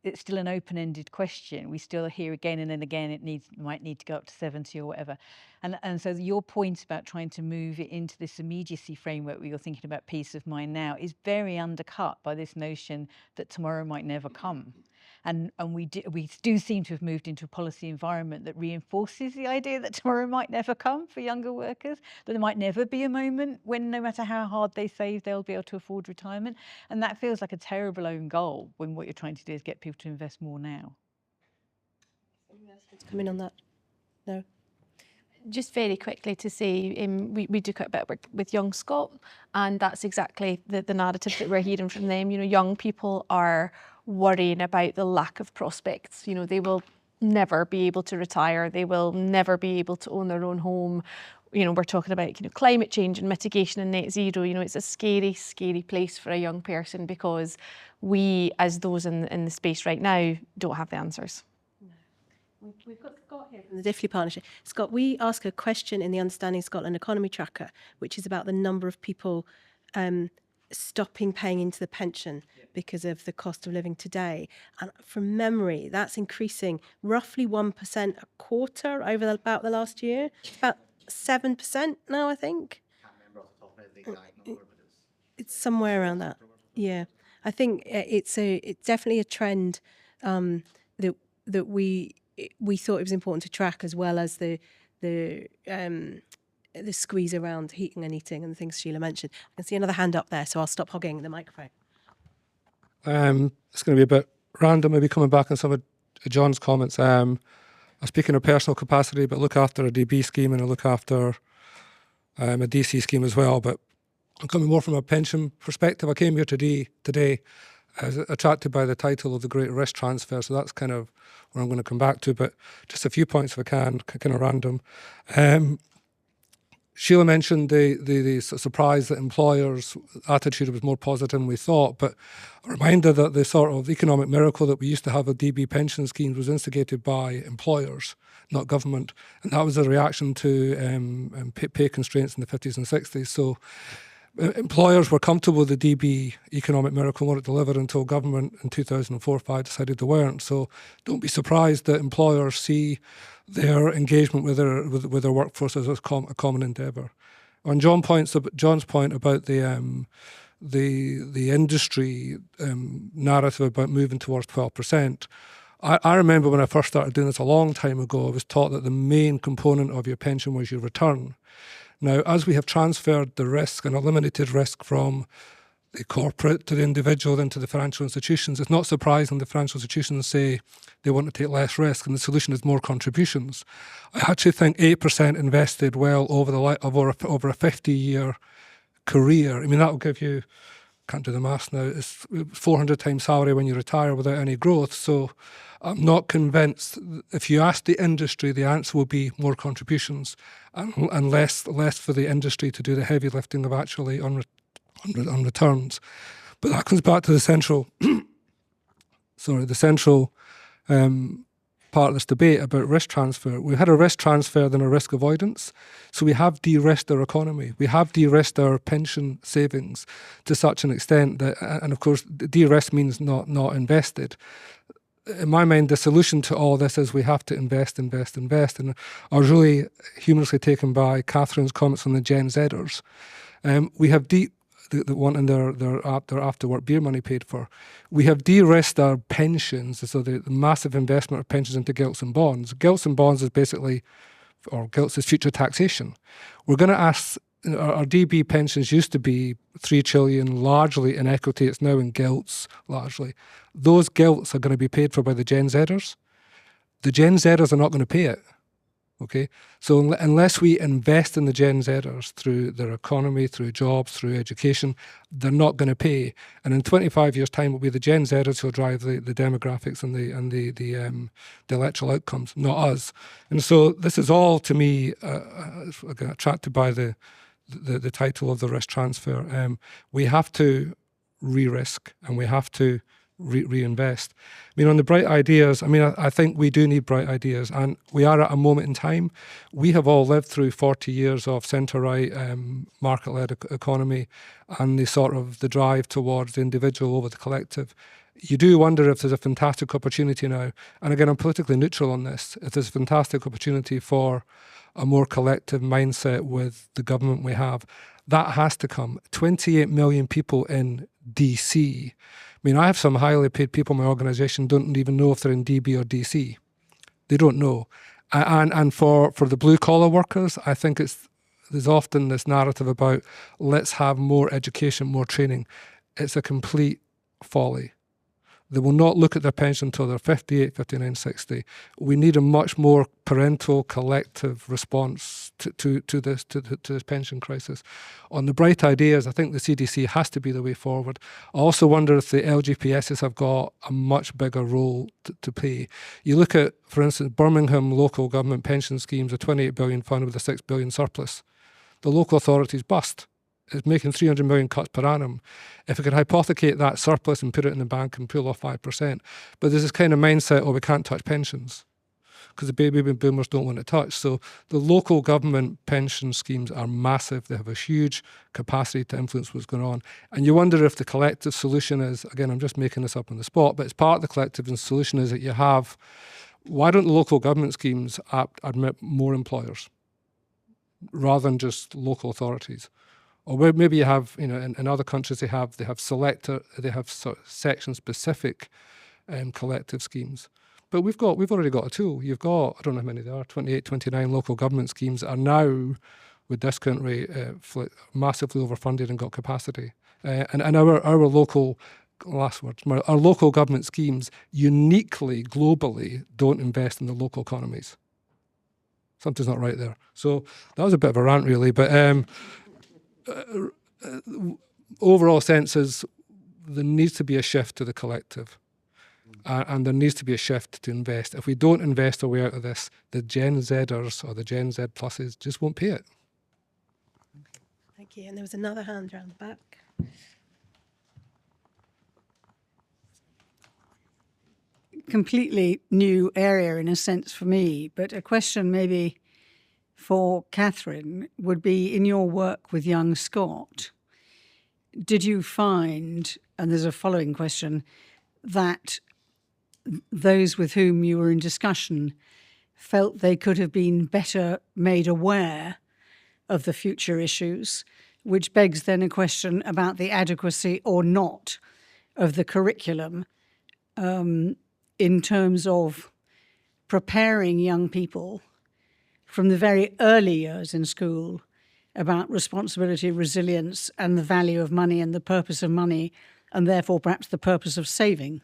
it's still an open-ended question. We still hear again and then again it might need to go up to 70 or whatever. And so your point about trying to move it into this immediacy framework where you're thinking about peace of mind now is very undercut by this notion that tomorrow might never come. And we do seem to have moved into a policy environment that reinforces the idea that tomorrow might never come for younger workers, that there might never be a moment when, no matter how hard they save, they'll be able to afford retirement. And that feels like a terrible own goal when what you're trying to do is get people to invest more now. Come in on that? No? Just very quickly to say, we do quite a bit of work with Young Scot, and that's exactly the narrative that we're hearing from them. Young people are worrying about the lack of prospects. They will never be able to retire. They will never be able to own their own home. We're talking about climate change and mitigation and net zero. It's a scary, scary place for a young person because we, as those in the space right now, don't have the answers. We've got Scott here from the Diffley Partnership. Scott, we ask a question in the Understanding Scotland Economy Tracker, which is about the number of people stopping paying into the pension because of the cost of living today. And from memory, that's increasing roughly 1% a quarter over about the last year. It's about 7% now, I think. I can't remember off the top of my head the exact number, but It's somewhere around that. Yeah, I think it's definitely a trend that we thought it was important to track, as well as the squeeze around heating and eating and the things Sheila mentioned. I can see another hand up there, so I'll stop hogging the microphone. It's going to be a bit random, maybe coming back on some of John's comments. I speak in a personal capacity, but look after a DB scheme and I look after a DC scheme as well. But I'm coming more from a pension perspective. I came here today. I was attracted by the title of the Great Risk Transfer, so that's kind of where I'm going to come back to. But just a few points if I can, kind of random. Sheila mentioned the surprise that employers' attitude was more positive than we thought, but a reminder that the sort of economic miracle that we used to have with DB pension schemes was instigated by employers, not government, and that was a reaction to pay constraints in the 50s and 60s. So employers were comfortable with the DB economic miracle when it delivered until government in 2004-05 decided they weren't. So don't be surprised that employers see their engagement with their workforce as a common endeavour. On John's point about the industry narrative about moving towards 12%, I remember when I first started doing this a long time ago, I was taught that the main component of your pension was your return. Now, as we have transferred the risk and eliminated risk from the corporate to the individual then to the financial institutions, it's not surprising the financial institutions say they want to take less risk and the solution is more contributions. I actually think 8% invested well over over a 50-year career. I mean, that will give you, can't do the maths now, it's 400 times salary when you retire without any growth. So I'm not convinced. If you ask the industry, the answer will be more contributions and less for the industry to do the heavy lifting of actually on returns. But that comes back to the central, part of this debate about risk transfer. We had a risk transfer than a risk avoidance. So we have de-risked our economy. We have de-risked our pension savings to such an extent that, and of course, de-risk means not invested. In my mind, the solution to all this is we have to invest. And I was really humorously taken by Catherine's comments on the Gen Zers. We have the wanting their after work beer money paid for. We have de-risked our pensions, so the massive investment of pensions into gilts and bonds. Gilts and bonds is basically, or gilts is future taxation. We're going to ask our DB pensions used to be 3 trillion, largely in equity. It's now in gilts, largely. Those gilts are going to be paid for by the Gen Zers. The Gen Zers are not going to pay it. Okay, so unless we invest in the Gen Zers through their economy, through jobs, through education, they're not going to pay. And in 25 years' time, it will be the Gen Zers who will drive the demographics and the electoral outcomes, not us. And so this is all, to me, attracted by the title of the risk transfer. We have to re-risk and we have to reinvest. I mean, on the bright ideas, I mean, I think we do need bright ideas, and we are at a moment in time. We have all lived through 40 years of centre-right market-led economy and the drive towards the individual over the collective. You do wonder if there's a fantastic opportunity now, and again, I'm politically neutral on this, if there's a fantastic opportunity for a more collective mindset with the government we have. That has to come. 28 million people in DC. I mean, I have some highly paid people in my organisation don't even know if they're in DB or DC. They don't know. And for the blue collar workers, I think there's often this narrative about let's have more education, more training. It's a complete folly. They will not look at their pension until they're 58, 59, 60. We need a much more parental, collective response to this pension crisis. On the bright ideas, I think the CDC has to be the way forward. I also wonder if the LGPSs have got a much bigger role to play. You look at, for instance, Birmingham local government pension schemes, a 28 billion fund with a 6 billion surplus. The local authorities bust. It's making 300 million cuts per annum. If we could hypothecate that surplus and put it in the bank and pull off 5%. But there's this kind of mindset, we can't touch pensions because the baby boomers don't want to touch. So the local government pension schemes are massive. They have a huge capacity to influence what's going on. And you wonder if the collective solution is, again, I'm just making this up on the spot, but it's part of the collective, and the solution is that you have, why don't the local government schemes admit more employers rather than just local authorities? Or maybe you have, in other countries they have section specific collective schemes. But we've already got a tool. You've got, I don't know how many there are, 28, 29 local government schemes that are now, with discount rate, massively overfunded and got capacity. And our local, last words, our local government schemes uniquely, globally, don't invest in the local economies. Something's not right there. So that was a bit of a rant, really, but overall sense is there needs to be a shift to the collective, and there needs to be a shift to invest. If we don't invest our way out of this, the Gen Zers or the Gen Z pluses just won't pay it. Thank you. And there was another hand round the back. Completely new area in a sense for me, but a question maybe for Catherine would be, in your work with young Scott, did you find, and there's a following question, that those with whom you were in discussion felt they could have been better made aware of the future issues, which begs then a question about the adequacy or not of the curriculum in terms of preparing young people from the very early years in school about responsibility, resilience, and the value of money and the purpose of money, and therefore perhaps the purpose of saving.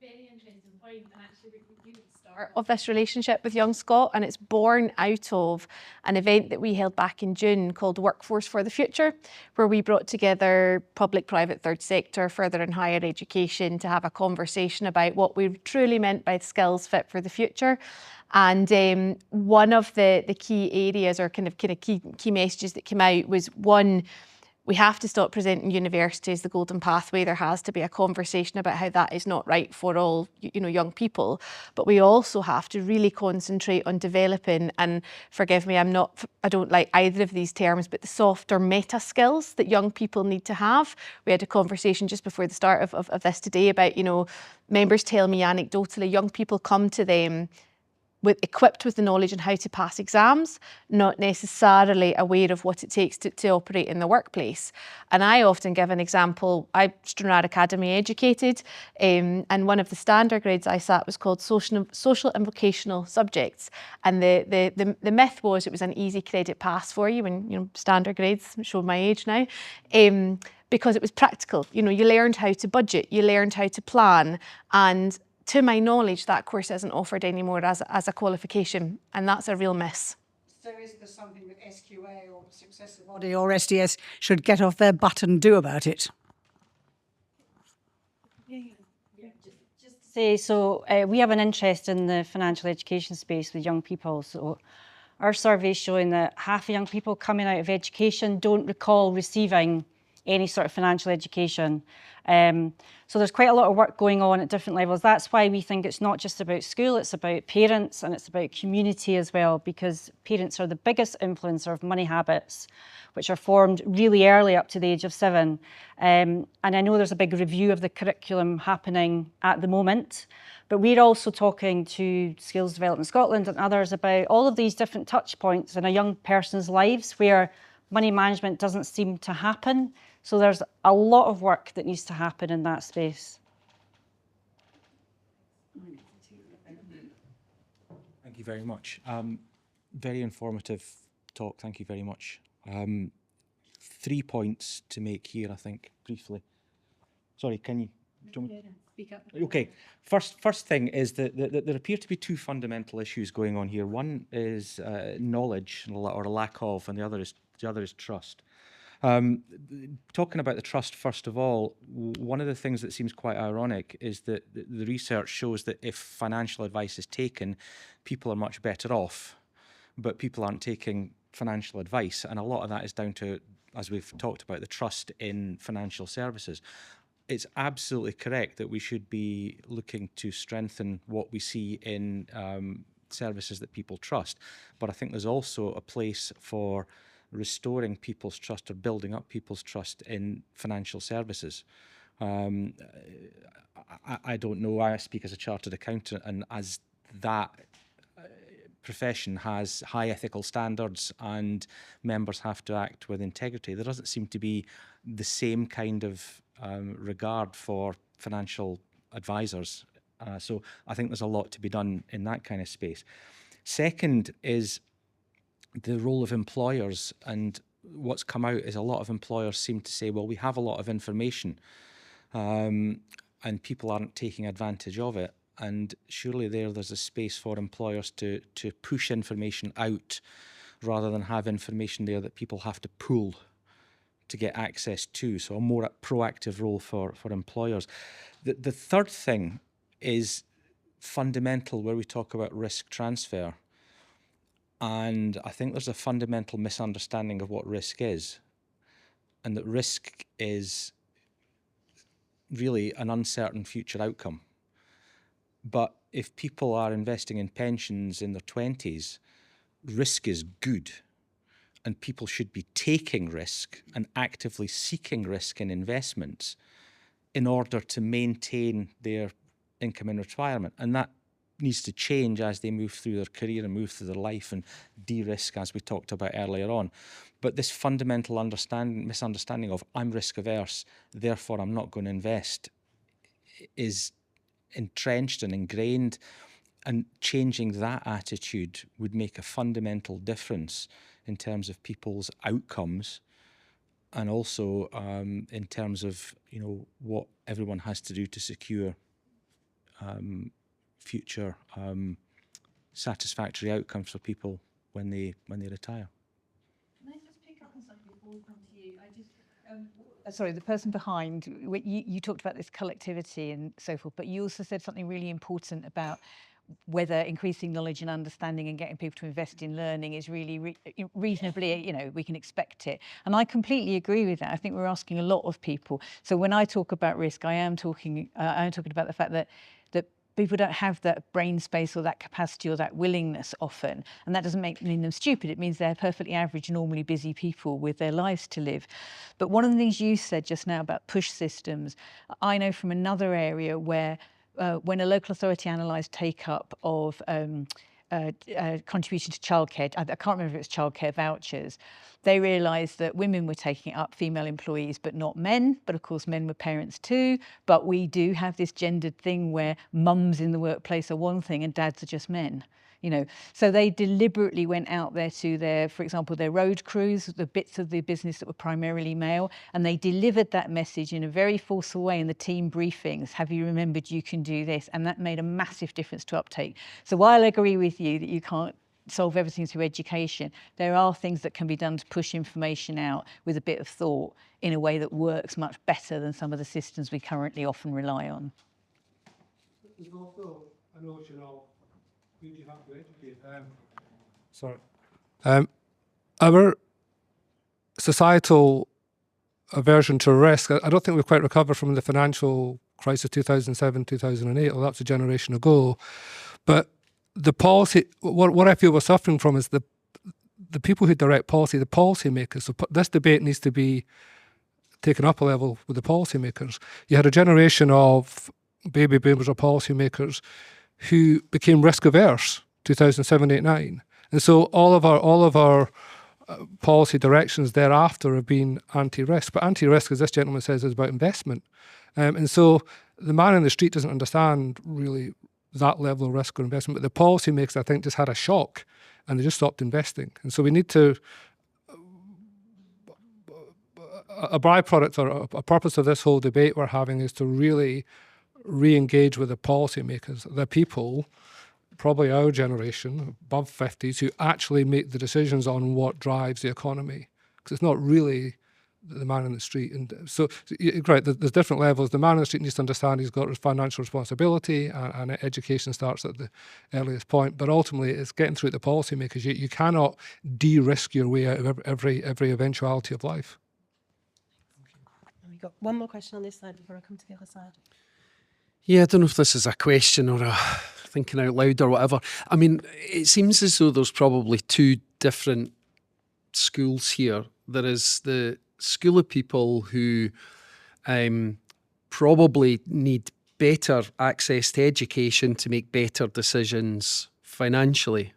Very interesting point, and actually we did the start of this relationship with young Scott, and it's born out of an event that we held back in June called Workforce for the Future, where we brought together public, private, third sector, further and higher education to have a conversation about what we truly meant by skills fit for the future. And one of the key areas or kind of key messages that came out was, one, we have to stop presenting university as the golden pathway. There has to be a conversation about how that is not right for all young people. But we also have to really concentrate on developing, and forgive me, I don't like either of these terms, but the softer meta skills that young people need to have. We had a conversation just before the start of this today about, members tell me anecdotally, young people come to them equipped with the knowledge on how to pass exams, not necessarily aware of what it takes to operate in the workplace. And I often give an example. I'm Stranraer Academy educated, and one of the standard grades I sat was called social and vocational subjects. And the myth was it was an easy credit pass for you, and standard grades show my age now. Because it was practical. You learned how to budget, you learned how to plan, and to my knowledge, that course isn't offered anymore as a qualification, and that's a real miss. So is there something that SQA or successor body or SDS should get off their butt and do about it? Say, so we have an interest in the financial education space with young people. So our survey is showing that half of young people coming out of education don't recall receiving any sort of financial education. So there's quite a lot of work going on at different levels. That's why we think it's not just about school, it's about parents and it's about community as well, because parents are the biggest influencer of money habits, which are formed really early up to the age of 7. And I know there's a big review of the curriculum happening at the moment, but we're also talking to Skills Development Scotland and others about all of these different touch points in a young person's lives where money management doesn't seem to happen. So there's a lot of work that needs to happen in that space. Thank you very much. Very informative talk. Thank you very much. 3 points to make here, I think, briefly. Sorry, can you? Speak up. Okay. First thing is that there appear to be 2 fundamental issues going on here. One is knowledge or lack of, and the other is trust. Talking about the trust, first of all, one of the things that seems quite ironic is that the research shows that if financial advice is taken, people are much better off, but people aren't taking financial advice. And a lot of that is down to, as we've talked about, the trust in financial services. It's absolutely correct that we should be looking to strengthen what we see in services that people trust. But I think there's also a place for restoring people's trust or building up people's trust in financial services. I don't know, I speak as a chartered accountant, and as that profession has high ethical standards and members have to act with integrity, there doesn't seem to be the same kind of regard for financial advisors. So I think there's a lot to be done in that kind of space. Second is the role of employers, and what's come out is a lot of employers seem to say, well, we have a lot of information and people aren't taking advantage of it. And surely there's a space for employers to push information out rather than have information there that people have to pull to get access to. So a more proactive role for employers. The third thing is fundamental where we talk about risk transfer. And I think there's a fundamental misunderstanding of what risk is, and that risk is really an uncertain future outcome. But if people are investing in pensions in their 20s, risk is good, and people should be taking risk and actively seeking risk in investments in order to maintain their income in retirement. And that needs to change as they move through their career and move through their life and de-risk, as we talked about earlier on. But this fundamental misunderstanding of I'm risk averse, therefore I'm not going to invest, is entrenched and ingrained, and changing that attitude would make a fundamental difference in terms of people's outcomes, and also in terms of what everyone has to do to secure future satisfactory outcomes for people when they retire. Can I just pick up on something before we come to you? Sorry, the person behind, you talked about this collectivity and so forth, but you also said something really important about whether increasing knowledge and understanding and getting people to invest in learning is really reasonably, we can expect it. And I completely agree with that. I think we're asking a lot of people. So when I talk about risk, I'm talking about the fact that people don't have that brain space or that capacity or that willingness often. And that doesn't mean them stupid. It means they're perfectly average, normally busy people with their lives to live. But one of the things you said just now about push systems, I know from another area where when a local authority analysed take-up of contribution to childcare, I can't remember if it's childcare vouchers, they realised that women were taking it up, female employees, but not men. But of course, men were parents too. But we do have this gendered thing where mums in the workplace are one thing and dads are just men. So they deliberately went out there to their, for example, their road crews, the bits of the business that were primarily male, and they delivered that message in a very forceful way in the team briefings. Have you remembered you can do this? And that made a massive difference to uptake. So while I agree with you that you can't solve everything through education, there are things that can be done to push information out with a bit of thought in a way that works much better than some of the systems we currently often rely on. There's also, I know who do you have to educate? Sorry. Our societal aversion to risk, I don't think we've quite recovered from the financial crisis 2007, 2008, well, that's a generation ago. But the policy, what I feel we're suffering from is the people who direct policy, the policymakers. So this debate needs to be taken up a level with the policymakers. You had a generation of baby boomers or policymakers who became risk averse 2007, 8, 9. And so all of our policy directions thereafter have been anti-risk. But anti-risk, as this gentleman says, is about investment. And so the man in the street doesn't understand really that level of risk or investment. But the policymakers, I think, just had a shock and they just stopped investing. And so we need to, a byproduct or a purpose of this whole debate we're having is to really re-engage with the policymakers, the people, probably our generation, above 50s, who actually make the decisions on what drives the economy. Because it's not really the man in the street. And so right, there's different levels. The man in the street needs to understand he's got financial responsibility, and education starts at the earliest point. But ultimately, it's getting through the policymakers. You cannot de-risk your way out of every eventuality of life. We've got one more question on this side before I come to the other side. Yeah, I don't know if this is a question or a thinking out loud or whatever. I mean, it seems as though there's probably two different schools here. There is the school of people who probably need better access to education to make better decisions financially.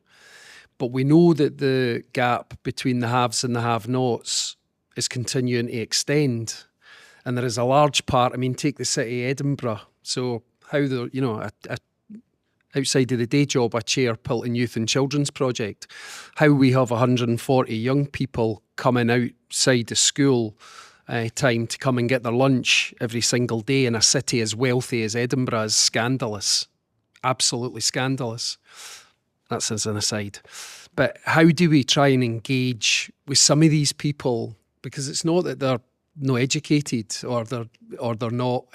But we know that the gap between the haves and the have-nots is continuing to extend. And there is a large part, I mean, take the city of Edinburgh. So how the, outside of the day job, I chair Pilton Youth and Children's Project. How we have 140 young people coming outside the school time to come and get their lunch every single day in a city as wealthy as Edinburgh is scandalous. Absolutely scandalous. That's as an aside. But how do we try and engage with some of these people? Because it's not that they're not educated or they're not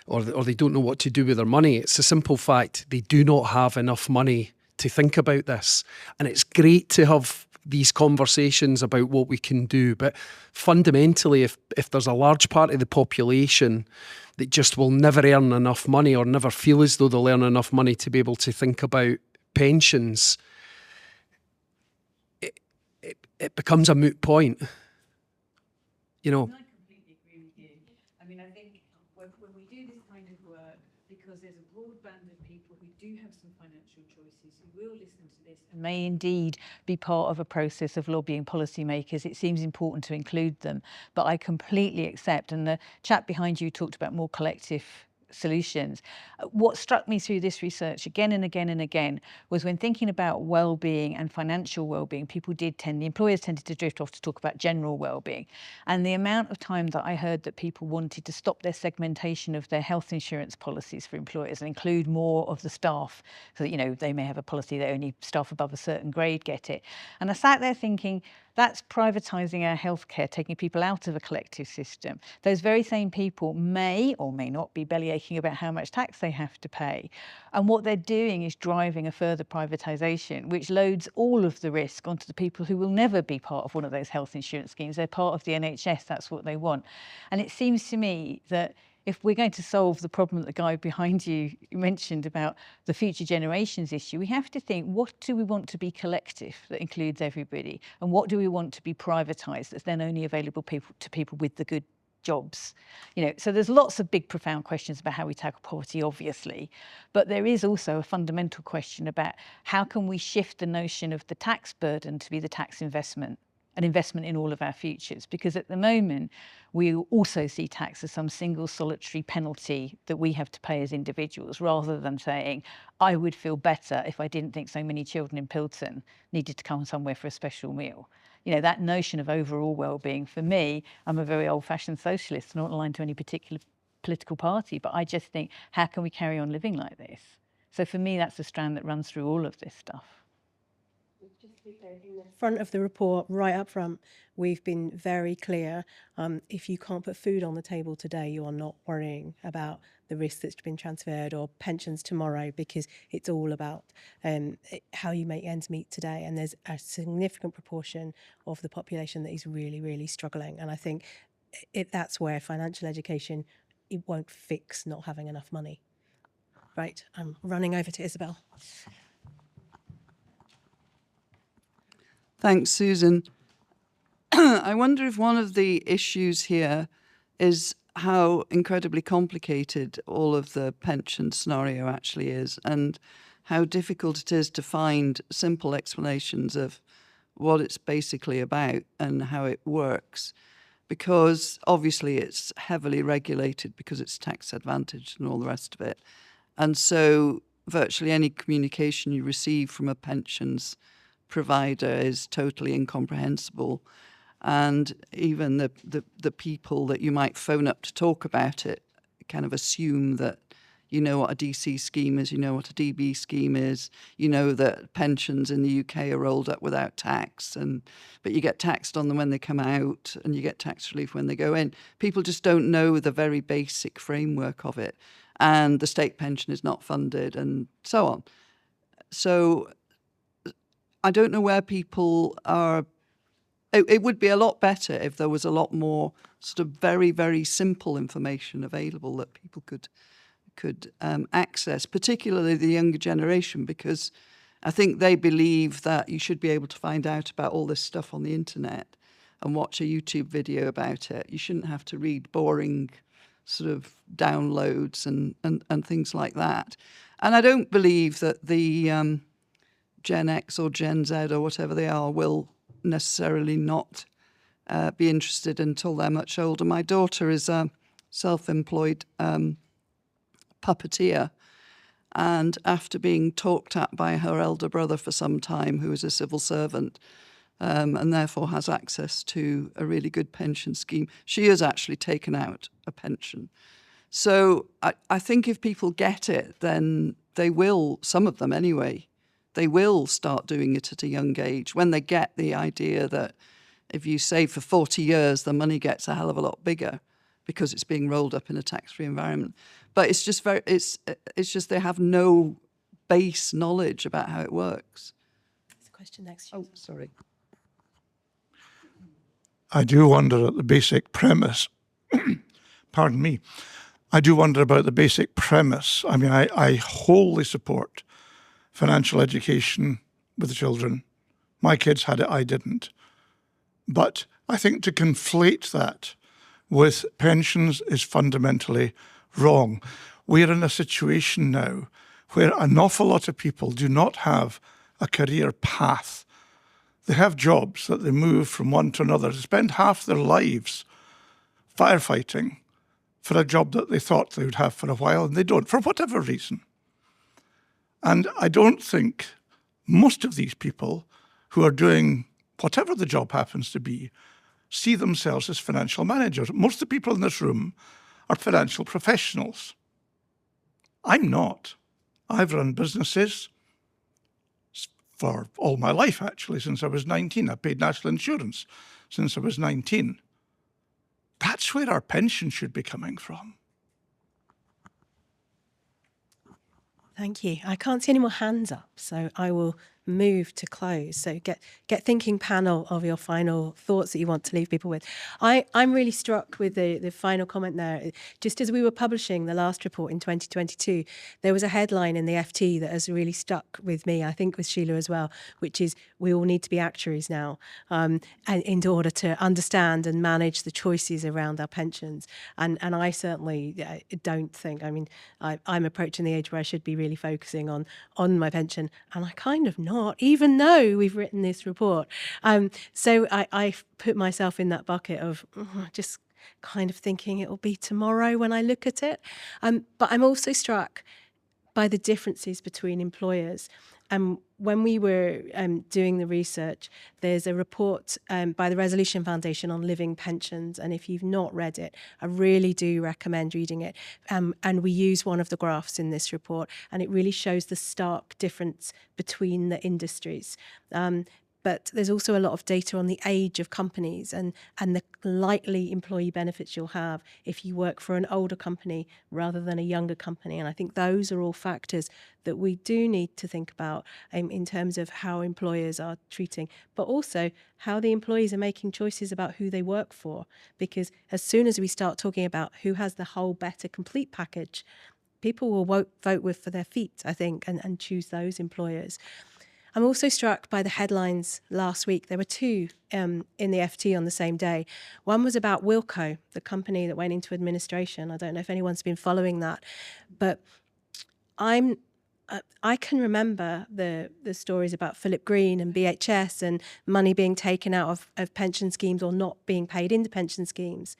or they don't know what to do with their money. It's a simple fact they do not have enough money to think about this. And it's great to have these conversations about what we can do. But fundamentally, if there's a large part of the population that just will never earn enough money or never feel as though they'll earn enough money to be able to think about pensions, it becomes a moot point. I completely agree with you. I mean, I think when we do this kind of work, because there's a broad band of people who do have some financial choices, who will listen to this and may indeed be part of a process of lobbying policymakers, it seems important to include them. But I completely accept, and the chap behind you talked about more collective solutions. What struck me through this research again and again and again was when thinking about well-being and financial well-being, the employers tended to drift off to talk about general well-being. And the amount of time that I heard that people wanted to stop their segmentation of their health insurance policies for employers and include more of the staff, so that, they may have a policy that only staff above a certain grade get it. And I sat there thinking, that's privatising our healthcare, taking people out of a collective system. Those very same people may or may not be bellyaching about how much tax they have to pay. And what they're doing is driving a further privatisation, which loads all of the risk onto the people who will never be part of one of those health insurance schemes. They're part of the NHS, that's what they want. And it seems to me that if we're going to solve the problem that the guy behind you mentioned about the future generations issue, we have to think, what do we want to be collective that includes everybody? And what do we want to be privatised that's then only available to people with the good jobs. So there's lots of big, profound questions about how we tackle poverty, obviously, but there is also a fundamental question about how can we shift the notion of the tax burden to be the tax investment, an investment in all of our futures, because at the moment we also see tax as some single solitary penalty that we have to pay as individuals, rather than saying, I would feel better if I didn't think so many children in Pilton needed to come somewhere for a special meal. That notion of overall well-being, for me, I'm a very old-fashioned socialist, not aligned to any particular political party, but I just think, how can we carry on living like this? So for me, that's the strand that runs through all of this stuff. Just to be clear, in the front of the report, right up front, we've been very clear. If you can't put food on the table today, you are not worrying about the risk that's been transferred or pensions tomorrow, because it's all about how you make ends meet today. And there's a significant proportion of the population that is really, really struggling. And I think that's where financial education, it won't fix not having enough money. Right, I'm running over to Isabel. Thanks, Susan. I wonder if one of the issues here is how incredibly complicated all of the pension scenario actually is, and how difficult it is to find simple explanations of what it's basically about and how it works. Because obviously it's heavily regulated because it's tax advantaged and all the rest of it. And so virtually any communication you receive from a pensions provider is totally incomprehensible, and even the people that you might phone up to talk about it kind of assume that you know what a DC scheme is, you know what a DB scheme is, you know that pensions in the UK are rolled up without tax, but you get taxed on them when they come out and you get tax relief when they go in. People just don't know the very basic framework of it, and the state pension is not funded and so on. So I don't know where people are. It would be a lot better if there was a lot more sort of very, very simple information available that people could access, particularly the younger generation, because I think they believe that you should be able to find out about all this stuff on the internet and watch a YouTube video about it. You shouldn't have to read boring sort of downloads and things like that. And I don't believe that the Gen X or Gen Z or whatever they are will necessarily not be interested until they're much older. My daughter is a self-employed puppeteer, and after being talked at by her elder brother for some time, who is a civil servant and therefore has access to a really good pension scheme, she has actually taken out a pension. So I think if people get it, then they will, some of them anyway, they will start doing it at a young age when they get the idea that if you save for 40 years, the money gets a hell of a lot bigger because it's being rolled up in a tax-free environment. But it's just it's just they have no base knowledge about how it works. There's a question next. Oh, sorry. I do wonder at the basic premise. Pardon me. I do wonder about the basic premise. I mean, I wholly support financial education with the children. My kids had it, I didn't. But I think to conflate that with pensions is fundamentally wrong. We're in a situation now where an awful lot of people do not have a career path. They have jobs that they move from one to another. They spend half their lives firefighting for a job that they thought they would have for a while, and they don't, for whatever reason. And I don't think most of these people who are doing whatever the job happens to be see themselves as financial managers. Most of the people in this room are financial professionals. I'm not. I've run businesses for all my life, actually, since I was 19. I paid national insurance since I was 19. That's where our pension should be coming from. Thank you. I can't see any more hands up, so I will move to close. So get thinking, panel, of your final thoughts that you want to leave people with. I'm really struck with the final comment there. Just as we were publishing the last report in 2022, there was a headline in the FT that has really stuck with me, I think with Sheila as well, which is we all need to be actuaries now, and in order to understand and manage the choices around our pensions. And I certainly don't think, I mean, I'm approaching the age where I should be really focusing on my pension, and I kind of not, even though we've written this report. So I put myself in that bucket of just kind of thinking it will be tomorrow when I look at it. But I'm also struck by the differences between employers. When we were doing the research, there's a report by the Resolution Foundation on living pensions. And if you've not read it, I really do recommend reading it. And we use one of the graphs in this report, and it really shows the stark difference between the industries. But there's also a lot of data on the age of companies and the likely employee benefits you'll have if you work for an older company rather than a younger company. And I think those are all factors that we do need to think about in terms of how employers are treating, but also how the employees are making choices about who they work for. Because as soon as we start talking about who has the whole, better, complete package, people will vote with for their feet, I think, and choose those employers. I'm also struck by the headlines last week. There were two in the FT on the same day. One was about Wilko, the company that went into administration. I don't know if anyone's been following that, but I can remember the stories about Philip Green and BHS and money being taken out of pension schemes or not being paid into pension schemes.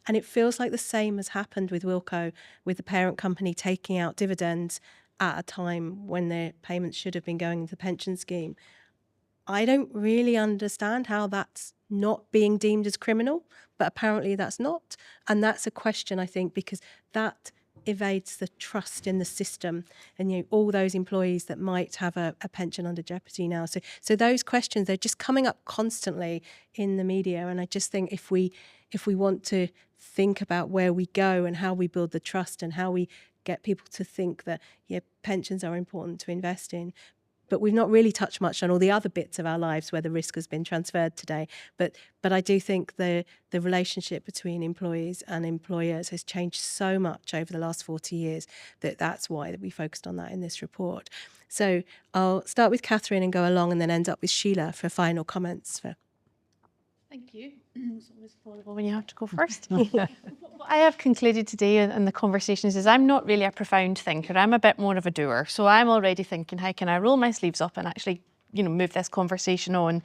And it feels like the same has happened with Wilko, with the parent company taking out dividends at a time when their payments should have been going into the pension scheme. I don't really understand how that's not being deemed as criminal, but apparently that's not. And that's a question, I think, because that evades the trust in the system and all those employees that might have a pension under jeopardy now. So those questions, they're just coming up constantly in the media. And I just think if we want to think about where we go and how we build the trust and how we get people to think that pensions are important to invest in. But we've not really touched much on all the other bits of our lives where the risk has been transferred today. But I do think the relationship between employees and employers has changed so much over the last 40 years that's why we focused on that in this report. So I'll start with Catherine and go along and then end up with Sheila for final comments. Thank you. It's always horrible when you have to go first. What I have concluded today in the conversations is I'm not really a profound thinker. I'm a bit more of a doer. So I'm already thinking, how can I roll my sleeves up and actually, move this conversation on?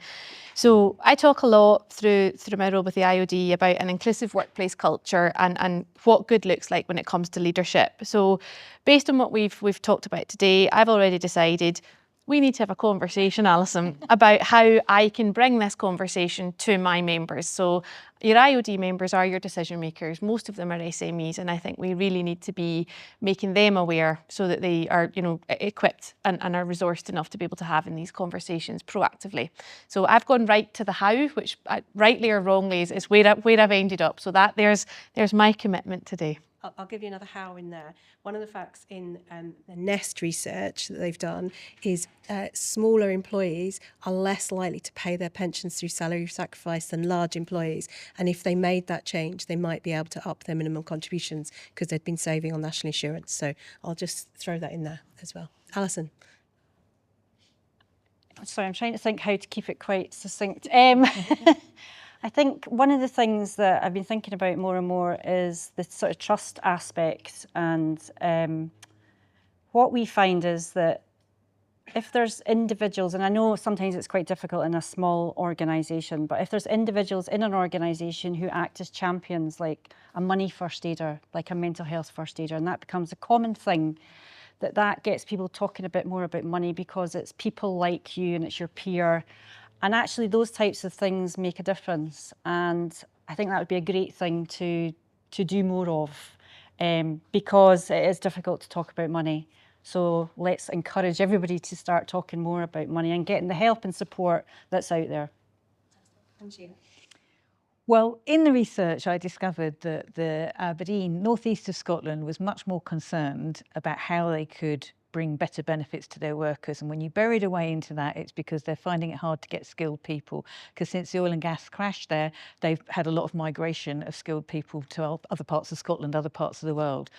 So I talk a lot through my role with the IOD about an inclusive workplace culture and what good looks like when it comes to leadership. So based on what we've talked about today, I've already decided we need to have a conversation, Alison, about how I can bring this conversation to my members. So your IOD members are your decision makers. Most of them are SMEs, and I think we really need to be making them aware so that they are, equipped and are resourced enough to be able to have in these conversations proactively. So I've gone right to the how, which rightly or wrongly is where I've ended up. So that there's my commitment today. I'll give you another how in there. One of the facts in the Nest research that they've done is smaller employees are less likely to pay their pensions through salary sacrifice than large employees. And if they made that change, they might be able to up their minimum contributions because they'd been saving on national insurance. So I'll just throw that in there as well. Alison. Sorry, I'm trying to think how to keep it quite succinct. I think one of the things that I've been thinking about more and more is the sort of trust aspect. And what we find is that if there's individuals, and I know sometimes it's quite difficult in a small organisation, but if there's individuals in an organisation who act as champions, like a money first aider, like a mental health first aider, and that becomes a common thing, that gets people talking a bit more about money because it's people like you and it's your peer. And actually those types of things make a difference. And I think that would be a great thing to do more of because it is difficult to talk about money. So let's encourage everybody to start talking more about money and getting the help and support that's out there. Well, in the research, I discovered that the Aberdeen, northeast of Scotland, was much more concerned about how they could bring better benefits to their workers. And when you bury it away into that, it's because they're finding it hard to get skilled people. Because since the oil and gas crash there, they've had a lot of migration of skilled people to other parts of Scotland, other parts of the world.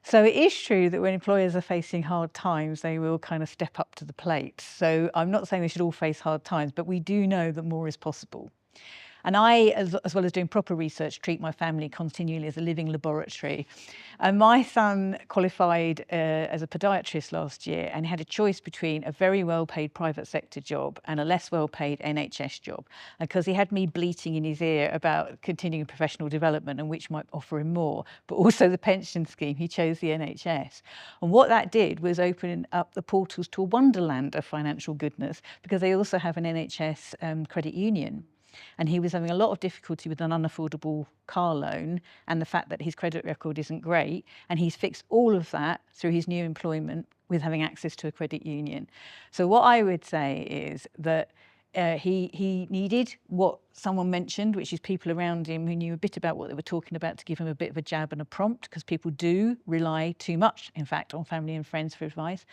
So it is true that when employers are facing hard times, they will kind of step up to the plate. So I'm not saying they should all face hard times, but we do know that more is possible. And I, as well as doing proper research, treat my family continually as a living laboratory. And my son qualified as a podiatrist last year, and had a choice between a very well-paid private sector job and a less well-paid NHS job. And because he had me bleating in his ear about continuing professional development and which might offer him more, but also the pension scheme, he chose the NHS. And what that did was open up the portals to a wonderland of financial goodness, because they also have an NHS credit union. And he was having a lot of difficulty with an unaffordable car loan and the fact that his credit record isn't great. And he's fixed all of that through his new employment with having access to a credit union. So what I would say is that he needed what someone mentioned, which is people around him who knew a bit about what they were talking about, to give him a bit of a jab and a prompt, because people do rely too much, in fact, on family and friends for advice.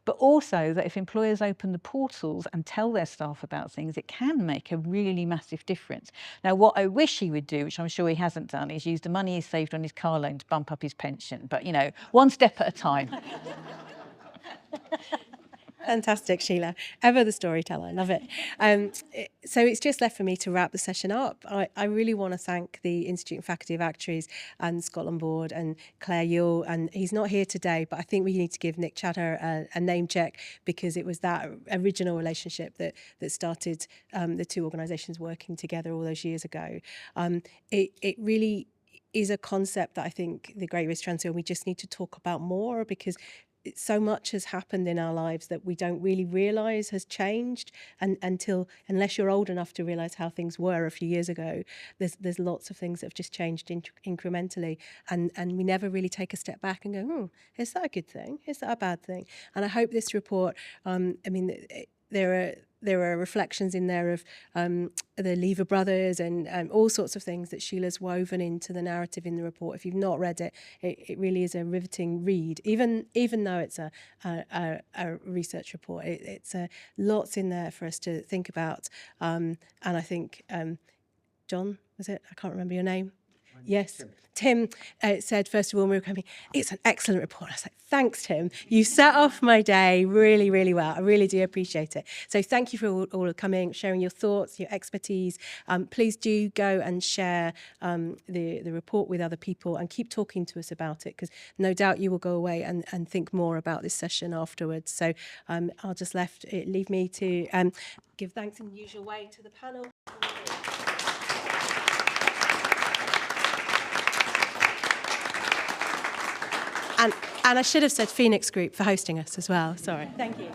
But also that if employers open the portals and tell their staff about things, it can make a really massive difference. Now, what I wish he would do, which I'm sure he hasn't done, is use the money he's saved on his car loan to bump up his pension. But, you know, one step at a time. Fantastic, Sheila. Ever the storyteller. I love it. So it's just left for me to wrap the session up. I really want to thank the Institute and Faculty of Actuaries and Scotland Board and Claire Yule. And he's not here today, but I think we need to give Nick Chatter a name check, because it was that original relationship that started the two organisations working together all those years ago. It really is a concept that I think the Great Risk Transfer, we just need to talk about more, because so much has happened in our lives that we don't really realise has changed, and unless you're old enough to realise how things were a few years ago, there's lots of things that have just changed incrementally, and we never really take a step back and go, is that a good thing? Is that a bad thing? And I hope this report, there are reflections in there of the Lever brothers and all sorts of things that Sheila's woven into the narrative in the report. If you've not read it, it really is a riveting read. Even though it's a research report, it's lots in there for us to think about. And I think John, was it? I can't remember your name. Yes, Tim said, first of all, when we were coming, it's an excellent report. I was like, thanks, Tim. You set off my day really, really well. I really do appreciate it. So thank you for all coming, sharing your thoughts, your expertise. Please do go and share the report with other people, and keep talking to us about it, because no doubt you will go away and think more about this session afterwards. So I'll just leave me to give thanks in the usual way to the panel. And I should have said Phoenix Group for hosting us as well. Sorry. Thank you.